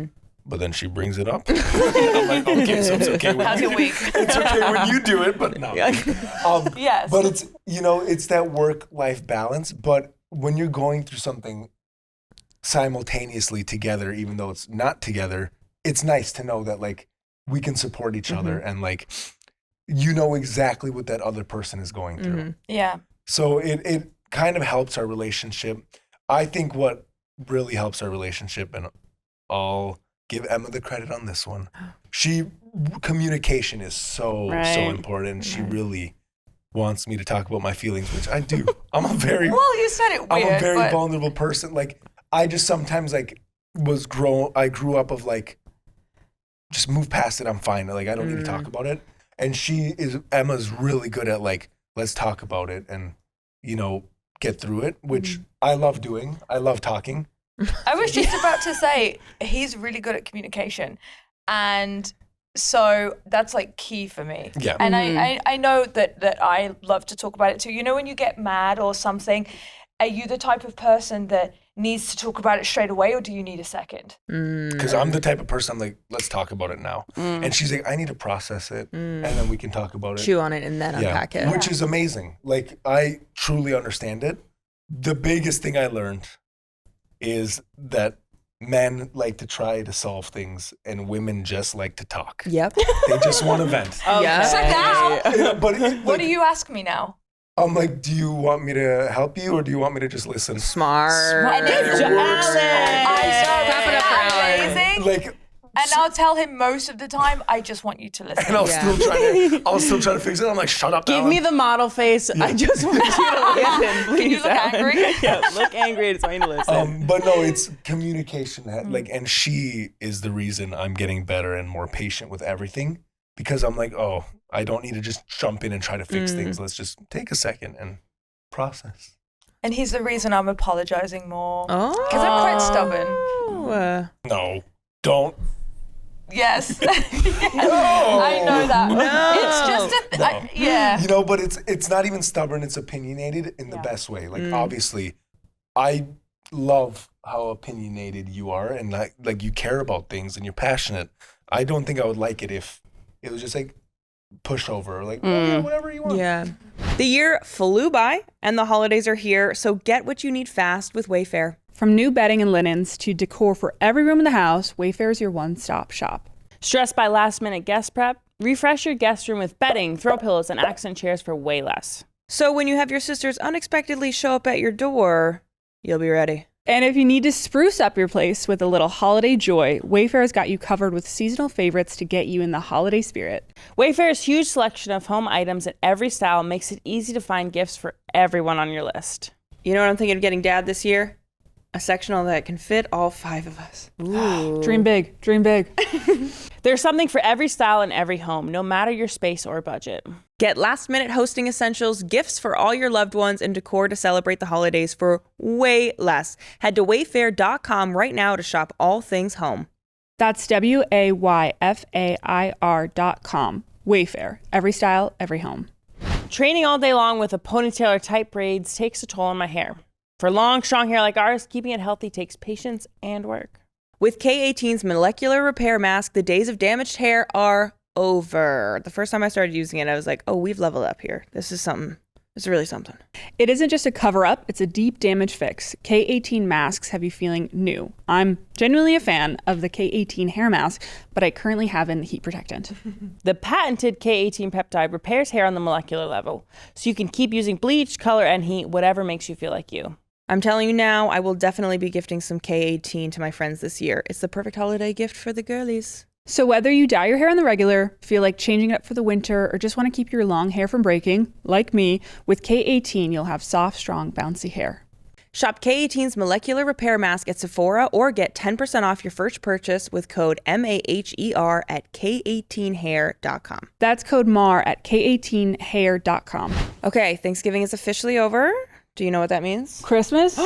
But then she brings it up. I'm like, okay, so it's okay when How's your week? it's okay when you do it, but no. Yes. But it's, you know, it's that work-life balance. But when you're going through something simultaneously together, even though it's not together, it's nice to know that like we can support each other and like you know exactly what that other person is going through. Yeah. So it kind of helps our relationship. I think what really helps our relationship, and I'll give Emma the credit on this one, communication is so important. She really wants me to talk about my feelings, which I do. I'm a very Well, you said it weird. I'm a very but vulnerable person. Like I just sometimes like I grew up of like just move past it, I'm fine. Like I don't need to talk about it. And Emma's really good at like, let's talk about it and, you know, get through it, which I love doing. I love talking. I was just about to say, he's really good at communication. And so that's like key for me. Yeah. And I know that I love to talk about it too. You know, when you get mad or something, are you the type of person that needs to talk about it straight away, or do you need a second? Because I'm the type of person, I'm like, let's talk about it now. And she's like, I need to process it, and then we can talk about it. Chew on it and then unpack it. Which is amazing. Like, I truly understand it. The biggest thing I learned is that men like to try to solve things, and women just like to talk. Yep. They just want to vent. Yeah. So now, Yeah, but what do you ask me now? I'm like, do you want me to help you, or do you want me to just listen? Smart. And It it's works. Clap it up for Alan. amazing. Like, And I'll tell him most of the time, I just want you to listen. and I'll still try to fix it. I'm like, shut up, Give Alan. me the model face. I just want you to listen, please. Can you look Alan. angry? Yeah, look angry. It's fine to listen. But no, it's communication. Like, and she is the reason I'm getting better and more patient with everything, because I'm like, oh, I don't need to just jump in and try to fix things. Let's just take a second and process. And he's the reason I'm apologizing more. Oh. Because I'm quite stubborn. No, don't. Yes. I know that. No. It's just yeah. You know, but it's not even stubborn. It's opinionated in the best way. Like, obviously, I love how opinionated you are, and like you care about things and you're passionate. I don't think I would like it if it was just like pushover, like oh, yeah, whatever you want. Yeah. The year flew by and the holidays are here, so get what you need fast with Wayfair. From new bedding and linens to decor for every room in the house, Wayfair is your one-stop shop. Stressed by last-minute guest prep? Refresh your guest room with bedding, throw pillows, and accent chairs for way less. So when you have your sisters unexpectedly show up at your door, you'll be ready. And if you need to spruce up your place with a little holiday joy, Wayfair has got you covered with seasonal favorites to get you in the holiday spirit. Wayfair's huge selection of home items in every style makes it easy to find gifts for everyone on your list. You know what I'm thinking of getting Dad this year? A sectional that can fit all 5 of us. Ooh. Dream big, dream big. There's something for every style in every home, no matter your space or budget. Get last-minute hosting essentials, gifts for all your loved ones, and decor to celebrate the holidays for way less. Head to wayfair.com right now to shop all things home. That's WAYFAIR.com. Wayfair. Every style, every home. Training all day long with a ponytail or tight braids takes a toll on my hair. For long, strong hair like ours, keeping it healthy takes patience and work. With K18's molecular repair mask, the days of damaged hair are over. The first time I started using it, I was like, oh, we've leveled up here. This is something It's really something. It isn't just a cover-up, it's a deep damage fix. K18 masks have you feeling new. I'm genuinely a fan of the K18 hair mask, but I currently have in the heat protectant. The patented K18 peptide repairs hair on the molecular level, so you can keep using bleach, color, and heat, whatever makes you feel like you. I'm telling you now, I will definitely be gifting some K18 to my friends this year. It's the perfect holiday gift for the girlies. So whether you dye your hair on the regular, feel like changing it up for the winter, or just want to keep your long hair from breaking, like me, with K18 you'll have soft, strong, bouncy hair. Shop K18's molecular repair mask at Sephora or get 10% off your first purchase with code MAHER at K18hair.com. That's code MAR at K18hair.com. Okay, Thanksgiving is officially over. Do you know what that means? Christmas?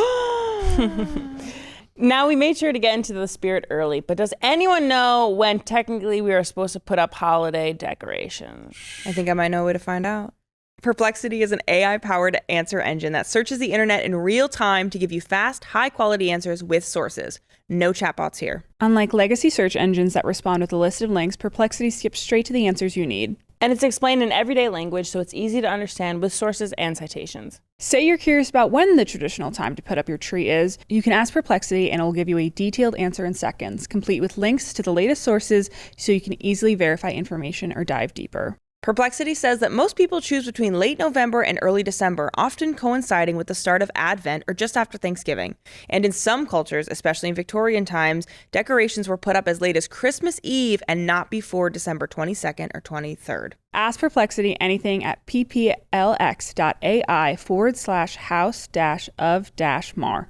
Now, we made sure to get into the spirit early, but does anyone know when technically we are supposed to put up holiday decorations? I think I might know a way to find out. Perplexity is an AI-powered answer engine that searches the internet in real time to give you fast, high-quality answers with sources. No chatbots here. Unlike legacy search engines that respond with a list of links, Perplexity skips straight to the answers you need. And it's explained in everyday language, so it's easy to understand with sources and citations. Say you're curious about when the traditional time to put up your tree is. You can ask Perplexity and it will give you a detailed answer in seconds, complete with links to the latest sources so you can easily verify information or dive deeper. Perplexity says that most people choose between late November and early December, often coinciding with the start of Advent or just after Thanksgiving. And in some cultures, especially in Victorian times, decorations were put up as late as Christmas Eve and not before December 22nd or 23rd. Ask Perplexity anything at pplx.ai/house-of-Mar.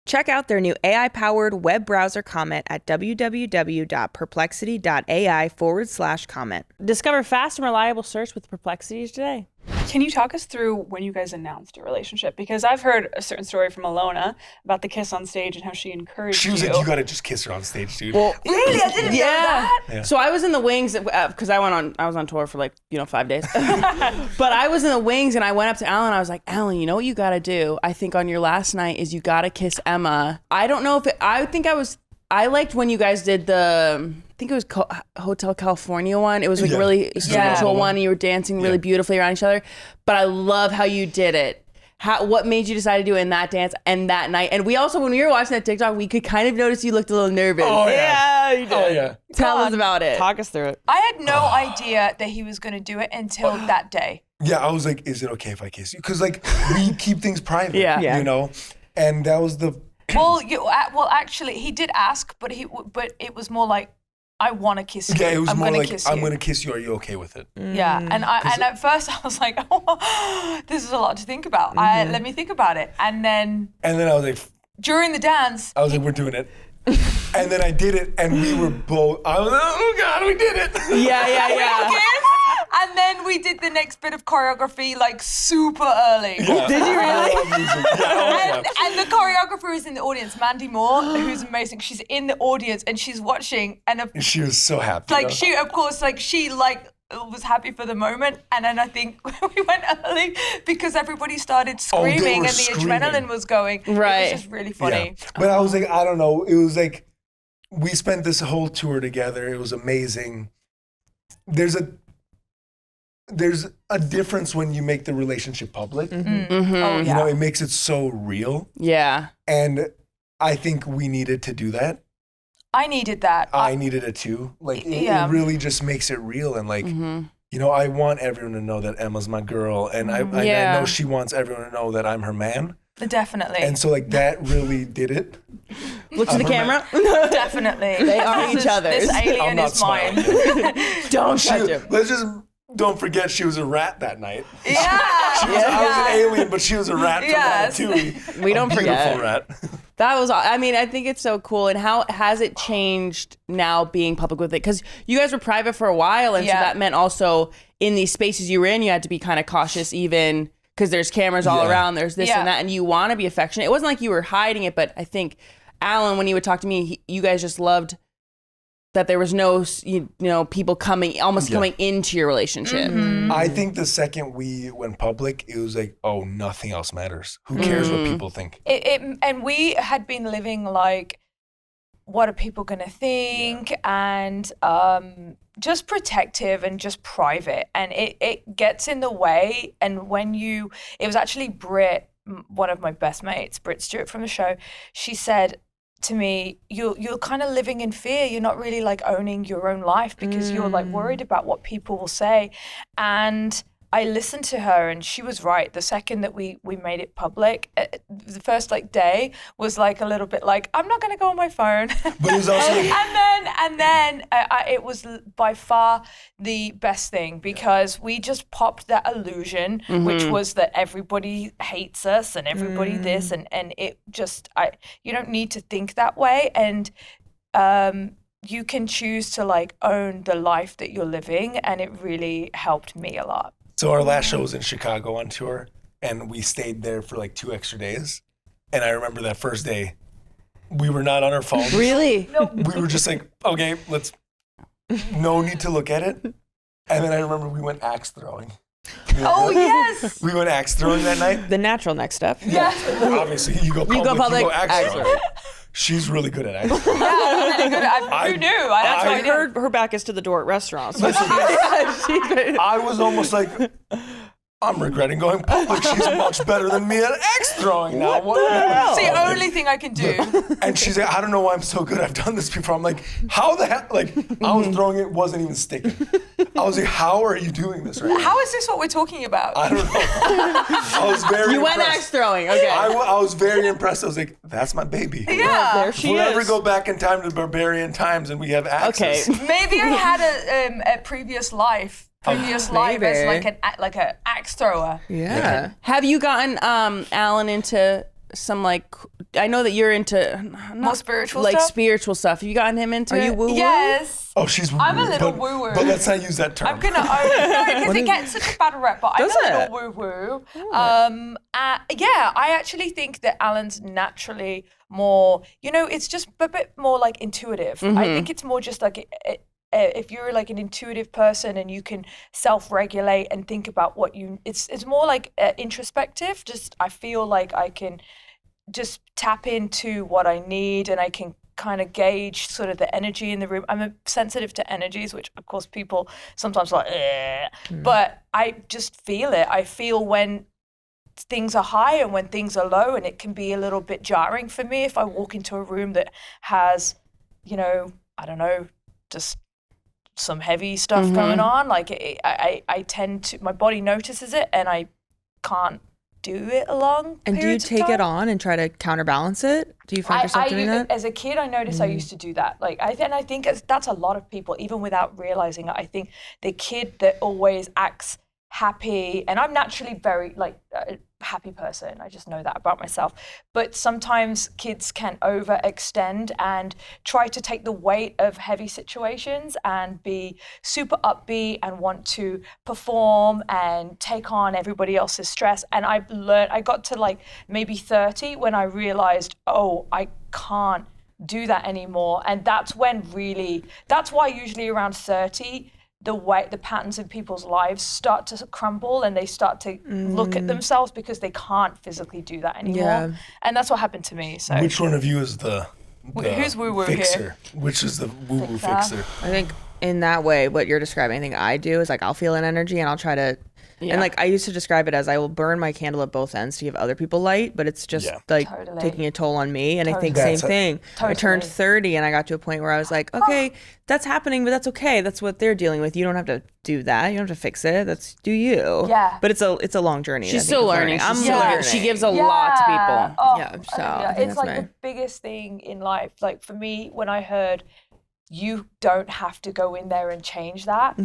Check out their new AI-powered web browser comment at www.perplexity.ai/comment. Discover fast and reliable search with Perplexity today. Can you talk us through when you guys announced your relationship? Because I've heard a certain story from Alona about the kiss on stage and how she encouraged She was like, you gotta just kiss her on stage, dude. Well, Really? I didn't know that. Yeah. So I was in the wings because I was on tour for 5 days. But I was in the wings and I went up to Alan. I was like, Alan, you know what you got to do? I think on your last night is you got to kiss Emma. I don't know if I liked when you guys did I think it was Hotel California one. It was like really spiritual one. And you were dancing really beautifully around each other. But I love how you did it. What made you decide to do it in that dance and that night? And we also, when we were watching that TikTok, we could kind of notice you looked a little nervous. Oh, yeah. You did. Oh, yeah. Tell us about it. Talk us through it. I had no idea that he was going to do it until that day. Yeah, I was like, is it okay if I kiss you? Because we keep things private, Yeah. you know? And that was the... Well, actually, he did ask, but it was more like, I want to kiss you. Yeah, it was I'm more gonna like, kiss you. I'm going to kiss you. Are you okay with it? Yeah, and at first I was like, oh, this is a lot to think about. Let me think about it. And then I was like... during the dance, I was like, we're doing it. And then I did it, and we were both... I was like, oh, God, we did it. Yeah. and then we did the next bit of choreography super early. Yeah. Did you really? I love music. Yeah, And the choreographer is in the audience, Mandy Moore, who's amazing. She's in the audience and she's watching, and she was so happy. though. she was happy for the moment. And then I think we went early because everybody started screaming were and the screaming. adrenaline was going. Right. It was just really funny. Yeah. But I was like, I don't know. It was like, we spent this whole tour together. It was amazing. There's a difference when you make the relationship public. Mm-hmm. Oh, You yeah. know, it makes it so real. Yeah. And I think we needed to do that. I needed that. I needed it too. It really just makes it real. And you know, I want everyone to know that Emma's my girl. And I know she wants everyone to know that I'm her man. Definitely. And so that really did it. Look to the camera. Definitely. They are each other's. This alien I'm not is mine. smiling. Don't touch him. Let's just don't forget she was a rat that night. Yeah. I was an alien, but she was a rat from Yes. Ratatouille. We don't a beautiful forget. rat. That was, I think it's so cool. And how has it changed now being public with it? Because you guys were private for a while. And so that meant also in these spaces you were in, you had to be kind of cautious even because there's cameras all around. There's this and that. And you want to be affectionate. It wasn't like you were hiding it. But I think, Alan, when he would talk to me, you guys just loved that there was no, people coming into your relationship. Mm-hmm. I think the second we went public, it was like, oh, nothing else matters. Who cares what people think? And we had been living what are people going to think, and just protective and just private, and it gets in the way. And it was actually Britt, one of my best mates, Britt Stewart from the show, she said to me, you're kind of living in fear. You're not really like owning your own life because you're like worried about what people will say. And I listened to her, and she was right. The second that we made it public, the first like day was like a little bit like, I'm not going to go on my phone. But it was also and then it was by far the best thing, because we just popped that illusion, which was that everybody hates us and everybody this, and it just, you don't need to think that way. And you can choose to like own the life that you're living. And it really helped me a lot. So our last show was in Chicago on tour, and we stayed there for like 2 extra days. And I remember that first day, we were not on our phones. Really? We were just like, okay, no need to look at it. And then I remember we went axe throwing. Oh, yes. We went axe throwing that night. The natural next step. Yeah. Obviously, you go public, you go axe throwing. She's really good at axe throwing. Yeah, I'm really good. Who knew? That's why I heard her back is to the door at restaurants. So I was almost like, I'm regretting going public. She's much better than me at axe throwing now. What the hell? It's the only thing I can do. And she's like, I don't know why I'm so good. I've done this before. I'm like, how the hell? Like, I was throwing it, wasn't even sticking. I was like, how are you doing this right now? How is this what we're talking about? I don't know. I was very You went impressed. axe throwing, okay. I was very impressed. I was like, that's my baby. Yeah. There If she we'll is. ever go back in time to barbarian times and we have axes. Okay. Maybe I had a previous life as like an axe thrower. Yeah. Have you gotten Alan into some like? I know that you're into More spiritual like stuff? spiritual stuff. Have you gotten him into Are it? you woo-woo? Yes. Oh, she's woo-woo. I'm a little but, woo-woo. But let's not use that term. I'm gonna own it because it gets such a bad rep. But Does I'm a it? little woo-woo. Yeah, I actually think that Alan's naturally more. It's just a bit more like intuitive. I think it's more just like. If you're like an intuitive person and you can self-regulate and think about what it's more like introspective. Just I feel like I can just tap into what I need, and I can kind of gauge sort of the energy in the room. I'm sensitive to energies, which of course people sometimes are like, but I just feel it. I feel when things are high and when things are low, and it can be a little bit jarring for me if I walk into a room that has, I don't know, just some heavy stuff going on. Like I tend to, my body notices it, and I can't do it a long And do you periods of take it time. on and try to counterbalance it? Do you find yourself doing that? As a kid, I noticed I used to do that. Like I think that's a lot of people, even without realizing it. I think the kid that always acts happy, and I'm naturally very like a happy person. I just know that about myself. But sometimes kids can overextend and try to take the weight of heavy situations and be super upbeat and want to perform and take on everybody else's stress. And I got to like maybe 30 when I realized, oh, I can't do that anymore. And that's why usually around 30, the patterns in people's lives start to crumble, and they start to look at themselves because they can't physically do that anymore. Yeah. And that's what happened to me. So Which one of you is the who's woo-woo fixer? here? Which is the woo-woo Fixer. fixer? I think in that way, what you're describing, I think I do is like I'll feel an energy and I'll try to. Yeah. And like I used to describe it as I will burn my candle at both ends to give other people light, but it's just Yeah. like Totally. taking a toll on me. And I think Totally. same thing. I turned Totally. 30 and I got to a point where I was like, okay, that's happening, but that's okay. That's what they're dealing with. You don't have to do that. You don't have to fix it. That's do you. Yeah. But it's a long journey. I She's think, still of learning. I'm She's still learning. She gives a lot to people. Oh, Yeah, so yeah. I think It's that's like my- the biggest thing in life. Like for me, when I heard you don't have to go in there and change that.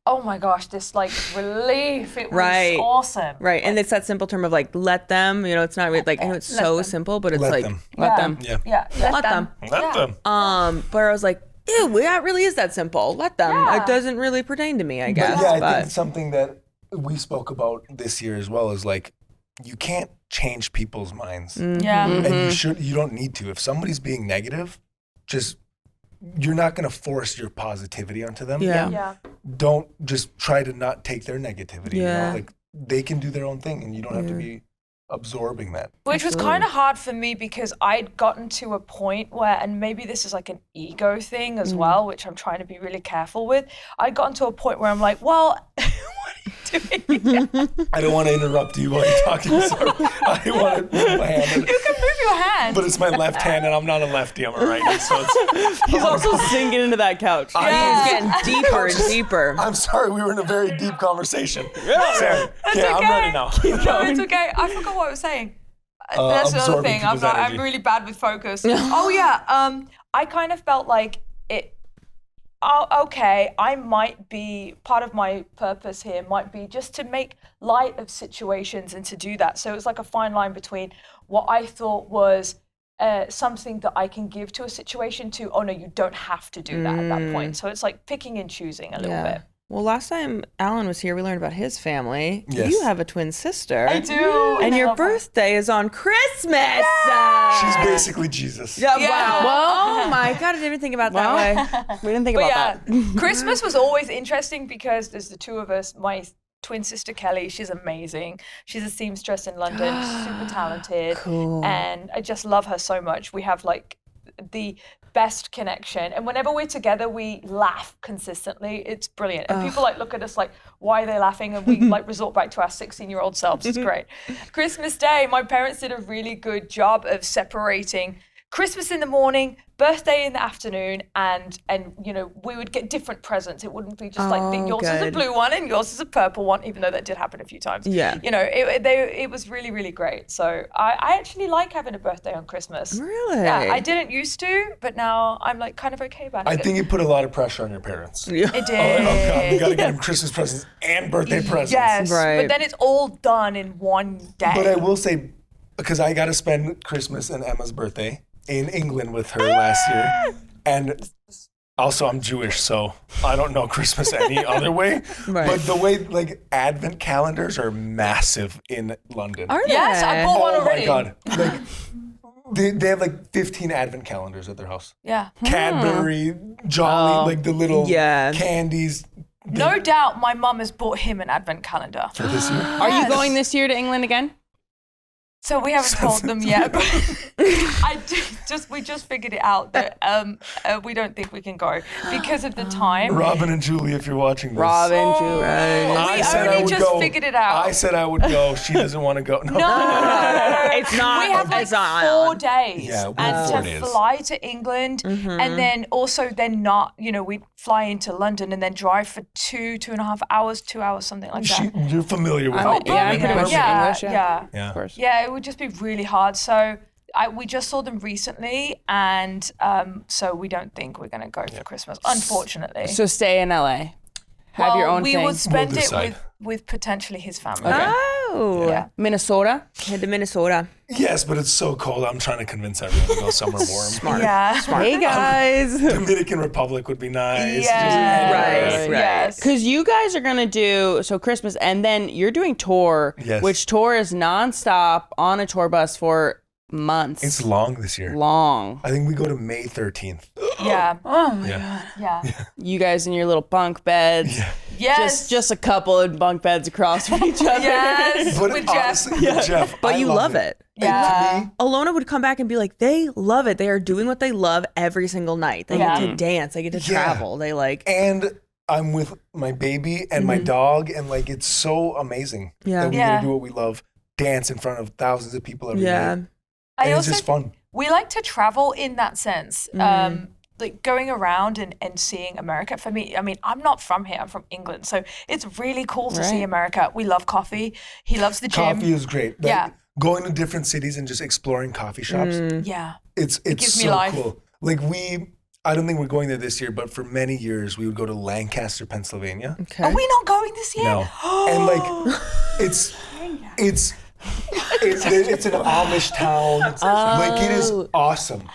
Oh my gosh, this like relief. It was Right. awesome. Right. And it's that simple term of like, let them, it's not really like, I know it's so simple, but it's Let like, them. Let them. Yeah. Yeah. let them. Let them. But I was like, ew, that really is that simple. Let them. Yeah. It doesn't really pertain to me, I guess. But yeah, I but think something that we spoke about this year as well is like, you can't change people's minds. Yeah. And you don't need to. If somebody's being negative, you're not going to force your positivity onto them. Yeah. Yeah. Don't just try to not take their negativity. Yeah. Like they can do their own thing, and you don't have to be absorbing that. Which was kind of hard for me because I'd gotten to a point where, and maybe this is like an ego thing as well, which I'm trying to be really careful with. I'd gotten to a point where I'm like, well, what are you doing? I don't want to interrupt you while you're talking. Sorry. I want to move my hand. You can move your hand. But it's my left hand, and I'm not a lefty. I'm a righty. So it's, He's also sinking into that couch. It's getting deeper and deeper. I'm sorry, we were in a very deep conversation. Sarah, It's I'm okay. ready now. No, it's okay. I forgot what I was saying. That's another absorbing thing. I'm people's energy. really bad with focus. Oh yeah. I kind of felt like it. Oh, okay. I might be part of my purpose here. Might be just to make light of situations and to do that. So it's like a fine line between what I thought was something that I can give to a situation to. Oh no, you don't have to do that at that point. So it's like picking and choosing a little bit. Well, last time Alan was here, we learned about his family. Yes. You have a twin sister. I do. And I your love her. birthday is on Christmas. She's basically Jesus. Yeah, Yeah. wow. Well- Oh my God, I didn't even think about that way. We didn't think But about yeah, that. Christmas was always interesting because there's the two of us. My twin sister Kelly, she's amazing. She's a seamstress in London, super talented. Cool. And I just love her so much. We have like the best connection. And whenever we're together, we laugh consistently. It's brilliant. And people like look at us like, why are they laughing? And we like resort back to our 16-year-old selves. It's great. Christmas Day, my parents did a really good job of separating Christmas in the morning, birthday in the afternoon, and you know, we would get different presents. It wouldn't be just like yours is a good. blue one and yours is a purple one, even though that did happen a few times. Yeah. You know, it was really, really great. So I actually like having a birthday on Christmas. Really? Yeah, I didn't used to, but now I'm like kind of okay about it. I think it put a lot of pressure on your parents. it Oh did. God, we gotta get him Christmas presents and birthday presents. Yes, Right. but then it's all done in one day. But I will say, because I got to spend Christmas and Emma's birthday in England with her last year. And also I'm Jewish, so I don't know Christmas any other way. Right. But the way, like, Advent calendars are massive in London. Are they? Yes, I bought one Oh already. my God. Like, they have like 15 Advent calendars at their house. Yeah. Cadbury, Jolly, like the little Yeah. candies No doubt my mum has bought him an advent calendar. for this year. Are you going this year to England again? So we haven't told them yet, but we just figured it out that we don't think we can go because of the time. Robin and Julie, if you're watching this. Robin, Julie. I We said I only would just go. figured it out. I said I would go. She doesn't want to go. No. No. It's not. We have like it's not 4 Alan. days, Yeah, we have and 4 to days. fly to England, and then also not, you know, we fly into London and then drive for 2.5 hours, 2 hours, something like that. You're familiar with I'm- it. yeah, I'm pretty much yeah, English, yeah. Yeah. Of course. Yeah, it would just be really hard. So we just saw them recently, and so we don't think we're going to go for Christmas, unfortunately. So stay in LA. Have your own we thing. would spend We'll it decide. with potentially his family. Oh. Yeah. Minnesota? Head to Minnesota. Yes, but it's so cold. I'm trying to convince everyone to go somewhere warm. Smart. Yeah. Hey guys. Dominican Republic would be nice. Yes. Right. Yes. Because you guys are going to do, so Christmas, and then you're doing tour, Yes. which tour is nonstop on a tour bus for months. It's long this year. long. I think we go to May 13th. Yeah. Oh my Yeah. Yeah. You guys in your little bunk beds. Yeah. Yes. Just a couple of bunk beds across from each other. Yes. But with Jeff. honestly, with Jeff, But I you love it. Yeah. And to me, Alona would come back and be like, they love it. They are doing what they love every single night. They Yeah. get to dance. They get to Yeah. travel. They like, and I'm with my baby and my dog, and like it's so amazing Yeah. that we Yeah. get to do what we love, dance in front of thousands of people every day. yeah. I And it's also just fun. we like to travel in that sense. Like going around and seeing America. For me, I mean, I'm not from here. I'm from England. So it's really cool to see Right. America. We love coffee. He loves the gym. Coffee is great. Like, Yeah. Going to different cities and just exploring coffee shops. Yeah. It's gives me so life. cool. Like I don't think we're going there this year, but for many years we would go to Lancaster, Pennsylvania. Okay. Are we not going this year? No. And like it's it's an Amish town. Like it is awesome.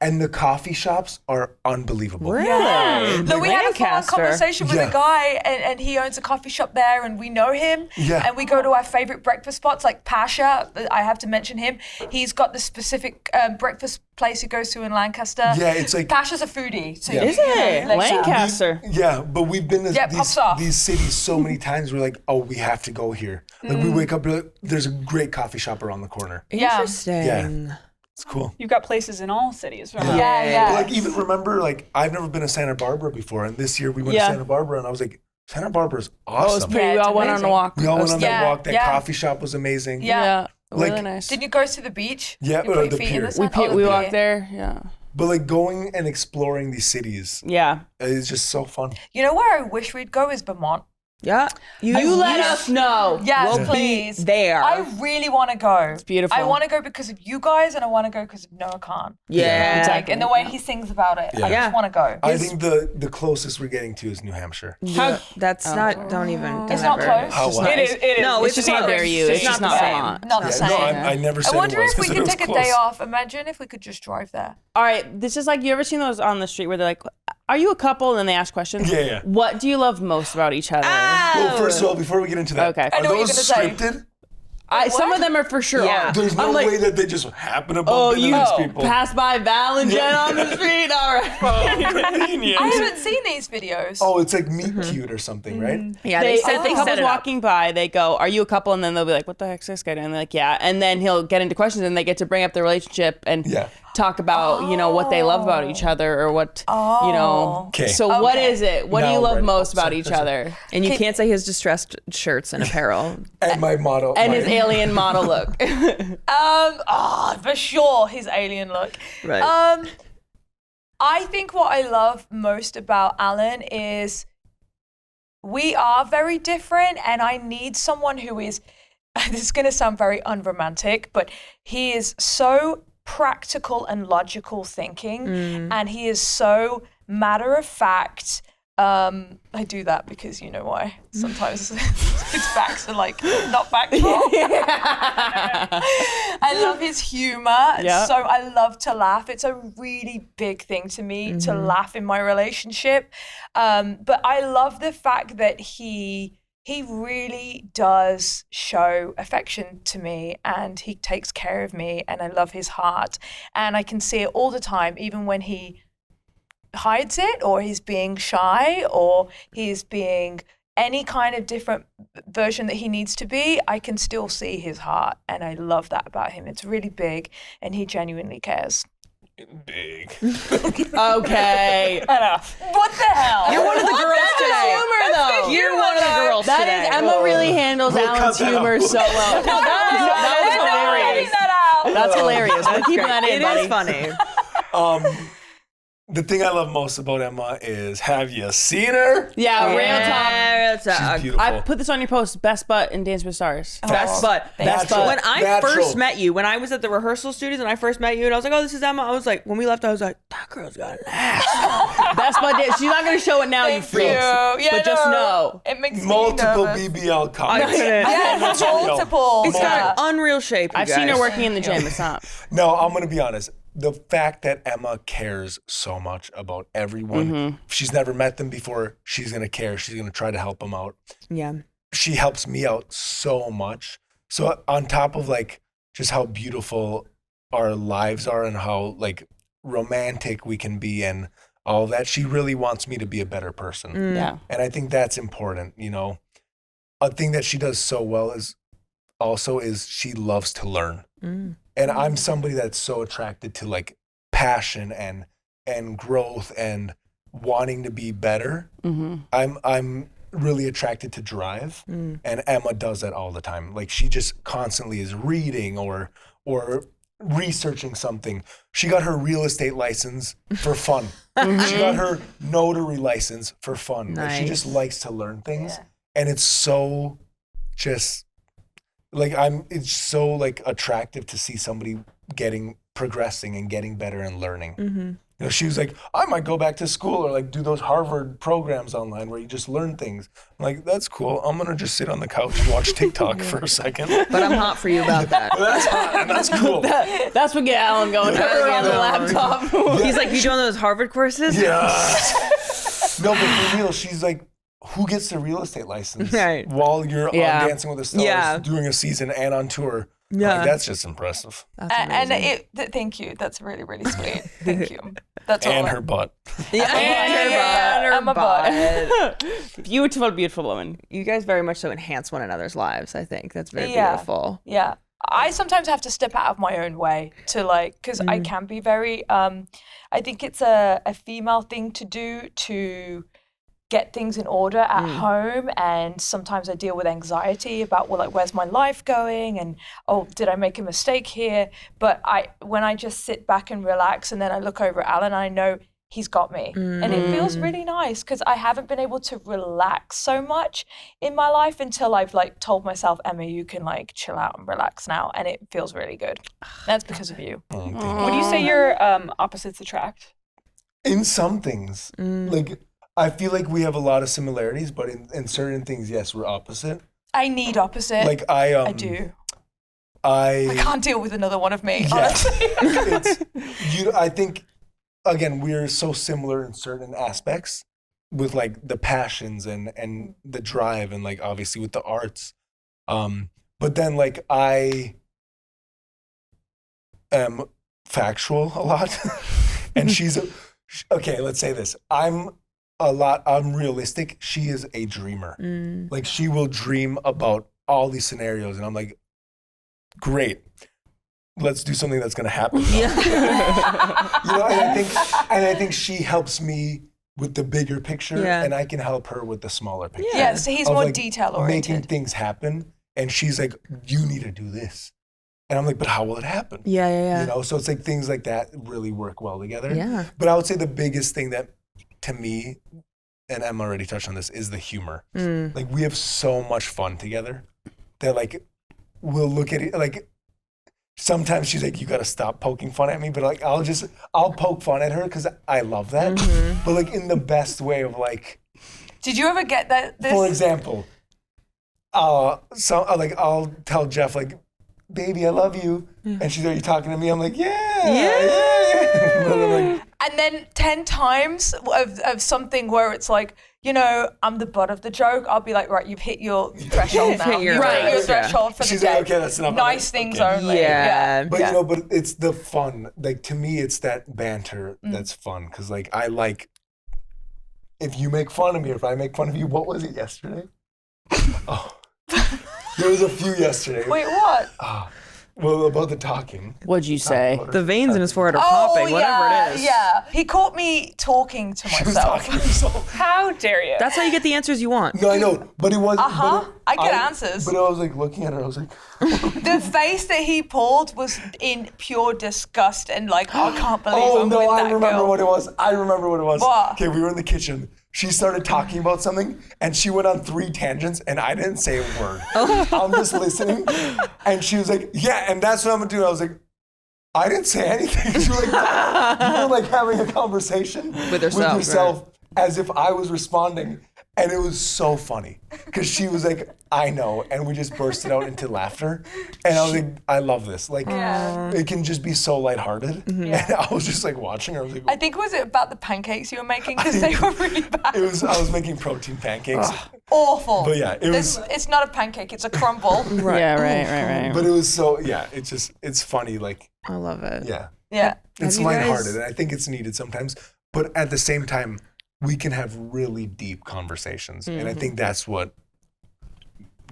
And the coffee shops are unbelievable. Really? No, we had a fun Lancaster. conversation with Yeah. a guy, and he owns a coffee shop there, and we know him. Yeah. And we go to our favorite breakfast spots, like Pasha. I have to mention him. He's got this specific breakfast place he goes to in Lancaster. Yeah, it's like- Pasha's a foodie. So Yeah. you- Is you know, it? like- Lancaster. Yeah, but we've been to Yeah, pops off. these cities so many times. We're like, oh, we have to go here. Like we wake up, we're like, there's a great coffee shop around the corner. Yeah. Interesting. It's cool. You've got places in all cities. Right? Yeah. But like even remember, like I've never been to Santa Barbara before, and this year we went Yeah. to Santa Barbara, and I was like, Santa Barbara's Oh, it was awesome. pretty. Yeah, We it's all went on a amazing. walk. We all went on Yeah, that walk. That yeah. coffee shop was amazing. Yeah. Really Like- nice. Did you go to the beach? Yeah, You put your the feet in pier. the sun? we Oh, the we pier. walked there. Yeah. But like going and exploring these cities Yeah. is just so fun. You know where I wish we'd go is Vermont. Yeah. You let us know. Yes, We'll be please. there. I really want to go. It's beautiful. I want to go because of you guys, and I want to go because of Noah Khan. Yeah. Like, and the way he sings about it. I Yeah. just want to go. I think the closest we're getting to is New Hampshire. Yeah, that's not. Don't even. It's don't not ever- close. How was It is. It is. No, It's it's just not not near you. It's just not not the same. Vermont. Not the Yeah, same. no, I never said I wonder it was. if we 'cause it could was take a close. day off. Imagine if we could just drive there. All right. This is like, you ever seen those on the street where they're like, are you a couple? And then they ask questions. Yeah, yeah. What do you love most about each other? Well, first of all, before we get into that, Okay. I are know what you're those gonna say. scripted? Some of them are for sure. Yeah. There's no I'm like, way that they just happen to bump oh, into you these people. pass by Val and Jen on the street? All right. Convenient. I haven't seen these videos. Oh, it's like meet cute or something, right? Yeah, They, set if the they set couple's it up. walking by, they go, are you a couple? And then they'll be like, what the heck's this guy doing? And they're like, yeah. And then he'll get into questions and they get to bring up their relationship and Yeah. talk about, you know, what they love about each other or what, you know. 'Kay. So what Okay. is it? What do Now you I'm love ready. most Oh, about sorry, each sorry. other? And you can't say his distressed shirts and apparel. And my motto. And my, his alien model look. For sure, his alien look. Right. I think what I love most about Alan is we are very different, and I need someone who is, this is going to sound very unromantic, but he is so practical and logical thinking, and he is so matter of fact. I do that because you know why. Sometimes his facts are like not factual. I love his humor. Yeah. So I love to laugh. It's a really big thing to me to laugh in my relationship. But I love the fact that he really does show affection to me, and he takes care of me, and I love his heart. And I can see it all the time, even when he hides it, or he's being shy, or he's being any kind of different version that he needs to be. I can still see his heart, and I love that about him. It's really big, and he genuinely cares. big. Okay. What the hell? You're one of the girls today. Humor, though. You're one of the girls That today. is, Emma really handles We'll Alan's cut that humor out. so well. No, that was hilarious. That's hilarious. We're keeping that in, It buddy. is funny. The thing I love most about Emma is, have you seen her? Yeah, real talk. Yeah, it's She's a beautiful. I put this on your post. Best butt in Dance with Stars. best butt. Best butt. When I Natural. first met you, when I was at the rehearsal studios and I first met you, and I was like, "Oh, this is Emma." I was like, when we left, I was like, "That girl's got an ass." Best butt dance. She's not going to show it now, you Thank freaks. you. Yeah, But just know. It makes Multiple me nervous. BBL comments. Yeah, multiple. It's got an unreal shape. You I've seen her guys. working in the gym. It's not. No, I'm gonna be honest. The fact that Emma cares so much about everyone, if she's never met them before, she's gonna care. She's gonna try to help them out. Yeah. She helps me out so much. So on top of like just how beautiful our lives are and how like romantic we can be and all of that, she really wants me to be a better person. Yeah. And I think that's important, you know. A thing that she does so well is she loves to learn. And I'm somebody that's so attracted to like passion and growth and wanting to be better. I'm really attracted to drive, and Emma does that all the time. Like she just constantly is reading or researching something. She got her real estate license for fun. She got her notary license for fun. Like, she just likes to learn things, and it's so just like it's so like attractive to see somebody getting progressing and getting better and learning. You know, she was like, I might go back to school or like do those Harvard programs online where you just learn things. I'm like, that's cool. I'm gonna just sit on the couch and watch TikTok for a second. But I'm hot for you about that. That's hot and that's cool. That's what get Alan going on the laptop. He's like, you doing those Harvard courses? Yeah. No, but for real, she's like, who gets the real estate license Right. while you're on Dancing with the Stars doing a season and on tour? Yeah. Like, that's just impressive. And thank you. That's really, really sweet. Thank you. That's all. And her butt. And my butt. Beautiful, beautiful woman. You guys very much so enhance one another's lives, I think. That's very Yeah. beautiful. Yeah. I sometimes have to step out of my own way to like, because I can be very, I think it's a female thing to do to get things in order at home, and sometimes I deal with anxiety about, well, like, where's my life going, and oh, did I make a mistake here? But when I just sit back and relax, and then I look over at Alan, I know he's got me, and it feels really nice because I haven't been able to relax so much in my life until I've like told myself, Emma, you can like chill out and relax now, and it feels really good. That's because of you. Would you say your opposites attract? In some things, like, I feel like we have a lot of similarities, but in certain things, yes, we're opposite. I need opposite. Like I do. I can't deal with another one of me, honestly. I think, again, we're so similar in certain aspects with like the passions and the drive and like obviously with the arts. But then like I am factual a lot and she's okay, let's say this. I'm realistic. She is a dreamer. Like she will dream about all these scenarios and I'm like, great. Let's do something that's gonna happen. You know, and I think she helps me with the bigger picture and I can help her with the smaller picture. Yeah, so he's more detail oriented. Making things happen. And she's like, you need to do this. And I'm like, but how will it happen? Yeah. You know, so it's like things like that really work well together. Yeah. But I would say the biggest thing that to me, and Emma already touched on this, is the humor. Like we have so much fun together that like we'll look at it like sometimes she's like, you gotta stop poking fun at me, but like I'll poke fun at her because I love that. But like in the best way of like. Did you ever get that? For example, I'll tell Jeff like, baby, I love you. And she's like, are you talking to me? I'm like, yeah. And then 10 times of something where it's like, you know, I'm the butt of the joke. I'll be like, right, you've hit your threshold now. You've hit your threshold for the She's day. like, okay, that's enough. Nice things only. Yeah. But you know, but it's the fun. Like to me, it's that banter that's fun. Cause like I like if you make fun of me, or if I make fun of you. What was it yesterday? Oh, there was a few yesterday. Wait, what? Well, about the talking. What'd you say? The veins in his forehead are popping, whatever it is. Yeah. He caught me talking to She was myself. talking to herself. How dare you? That's how you get the answers you want. No, I know, but it wasn't. I get answers. But I was like looking at her. I was like, The face that he pulled was in pure disgust and like, I can't believe oh I'm no, with I that remember girl. what it was. I remember what it was. What? Okay, we were in the kitchen. She started talking about something, and she went on 3 tangents, and I didn't say a word. I'm just listening, and she was like, "Yeah," and that's what I'm gonna do. I was like, "I didn't say anything." She was like, "You were like having a conversation With yourself, as if I was responding." And it was so funny because she was like, I know. And we just bursted out into laughter. And I was like, I love this. Like, it can just be so lighthearted. And I was just like watching her. I was like, I think, was it about the pancakes you were making? Because they were really bad. I was making protein pancakes. Awful. But yeah, it's not a pancake, it's a crumble. Right. Yeah, right. But it was so, it's funny. Like, I love it. yeah. Yeah. It's Have you guys- lighthearted. And I think it's needed sometimes. But at the same time, we can have really deep conversations. And I think that's what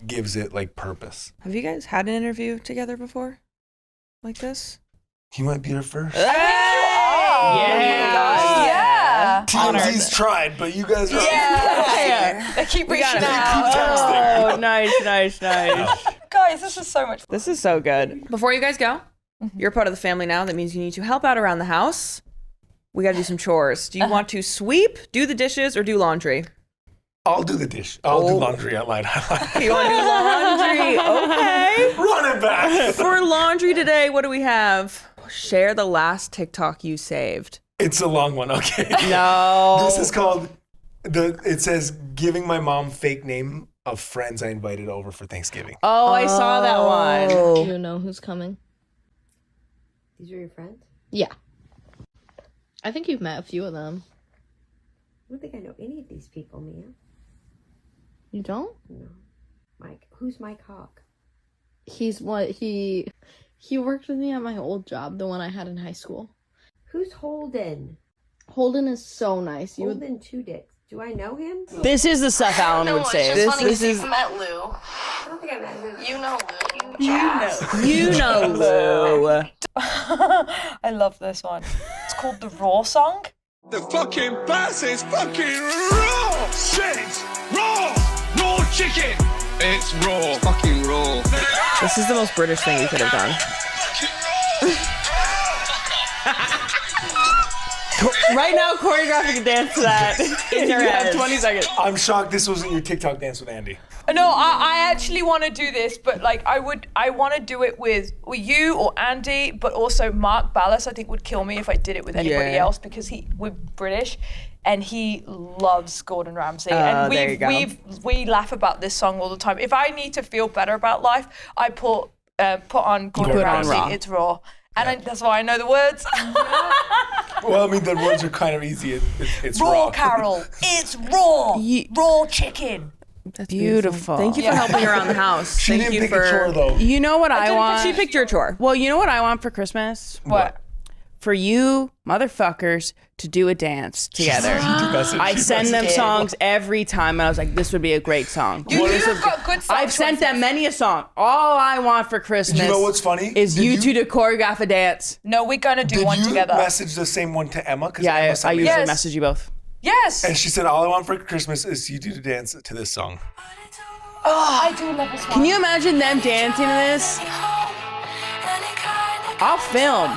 gives it like purpose. Have you guys had an interview together before? Like this? He might be her first. Yeah. TMZ's tried, but you guys are. Yeah. They keep reaching out. Oh, nice. Guys, this is so much fun. This is so good. Before you guys go, you're part of the family now. That means you need to help out around the house. We got to do some chores. Do you want to sweep, do the dishes, or do laundry? I'll do the dish. I'll do laundry. I lied. You want to do laundry? Okay. Run it back. For laundry today, what do we have? Share the last TikTok you saved. It's a long one, okay? No. This is called, it says, giving my mom fake name of friends I invited over for Thanksgiving. Oh, I saw that one. Do you know who's coming? These are your friends? Yeah. I think you've met a few of them. I don't think I know any of these people, Mia. You don't? No. Mike. Who's Mike Hawk? He's what? He worked with me at my old job, the one I had in high school. Who's Holden? Holden is so nice. You would Holden Two Dicks. Do I know him? This is the stuff Alan would save. This is met Lou. I don't think I met him. You know Lou. you know Lou. I love this one. It's called the Raw song. The fucking bass is fucking raw! Shit! Raw! Raw chicken! It's raw. Fucking raw. This is the most British thing you could have done. Right now, choreographing a dance to that in your head. 20 seconds. I'm shocked this wasn't your TikTok dance with Andy. No, I actually want to do this, but like I want to do it with you or Andy, but also Mark Ballas. I think would kill me if I did it with anybody else because we're British, and he loves Gordon Ramsay, and there you go. we laugh about this song all the time. If I need to feel better about life, I put on Gordon Ramsay. Raw. It's Raw, and that's why I know the words. Well, I mean, the words are kind of easy. It's Raw, raw. Carol. It's raw. Raw chicken. That's Beautiful. Thank you for helping around the house. She Thank didn't you pick for. a chore, though. You know what I want? She picked your chore. Well, you know what I want for Christmas? What? For you motherfuckers to do a dance together. I send them songs every time, and I was like, this would be a great song. You've got good songs. I've sent them many a song. All I want for Christmas You know what's funny? is Did you two to choreograph a dance. No, we're gonna do Did one you together. message the same one to Emma? 'Cause Yeah, Emma I sent me usually Yes. message you both. Yes. And she said, all I want for Christmas is you to dance to this song. Oh, I do love this one. Can you imagine them dancing to this? I'll film.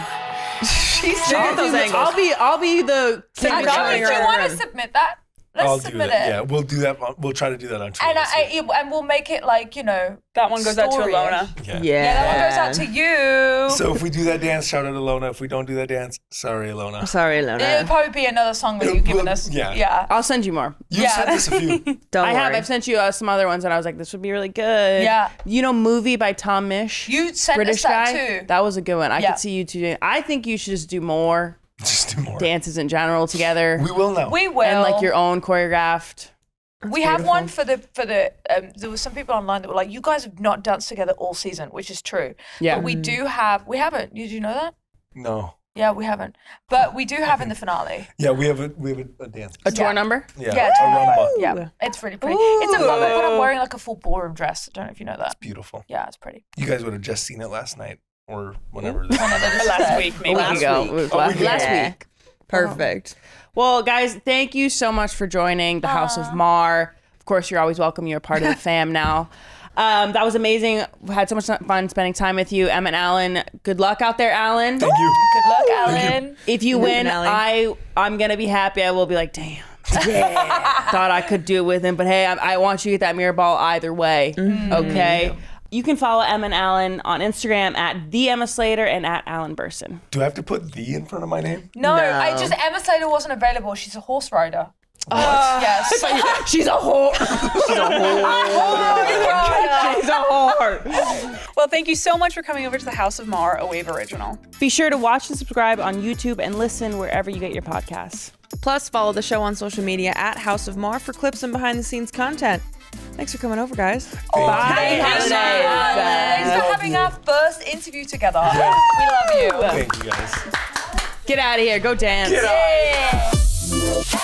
I'll be the Actually, if you want to submit that, let's I'll do submit that. it. Yeah, we'll do that. We'll try to do that on Twitter. And we'll make it like, That one goes out to story-ish. Alona. Yeah. Yeah. Yeah, that one goes out to you. So if we do that dance, shout out Alona. If we don't do that dance, sorry, Alona. Sorry, It'll Lona. probably be another song that you've given us. Yeah. I'll send you more. You've sent us a few. Don't I have. worry. I've sent you some other ones, and I was like, this would be really good. Yeah. You know, Movie by Tom Misch. You sent British us that guy. too. That was a good one. I Yeah. could see you two doing. I think you should just do more Just do more. dances in general together. We will now. We will. And like your own choreographed. We have one for the there was some people online that were like, you guys have not danced together all season, which is true. Yeah. But we haven't. Did you know that? No. Yeah, we haven't. But we do have in the finale. Yeah, we have a dance. A tour Yeah. number? Yeah, Yeah, a totally. rumba. Yeah, it's pretty pretty. It's a rumba, but I'm wearing like a full ballroom dress. I don't know if you know that. Beautiful. Yeah, it's pretty. You guys would have just seen it last night or whenever. This Last week, maybe. A week ago. It was last Yeah. week. Perfect. Well, guys, thank you so much for joining the House of Maher. Of course, you're always welcome. You're a part of the fam now. That was amazing. We had so much fun spending time with you, Em and Alan. Good luck out there, Alan. Thank you. Good luck, Alan. If you win, Alan. I'm gonna be happy. I will be like, damn. Yeah. Thought I could do it with him, but hey, I want you to get that mirror ball either way. Okay. You can follow Em and Alan on Instagram at the Emma Slater and at Alan Bersten. Do I have to put "the" in front of my name? No, I just Emma Slater wasn't available. She's a horse rider. Yes. She's a whore. She's a whore. Well, thank you so much for coming over to the House of Maher, a Wave original. Be sure to watch and subscribe on YouTube and listen wherever you get your podcasts. Plus, follow the show on social media at House of Maher for clips and behind-the-scenes content. Thanks for coming over, guys. Bye. Thanks for having our first interview together. We love you. Thank you guys. Get out of here. Go dance. Get out. Yeah.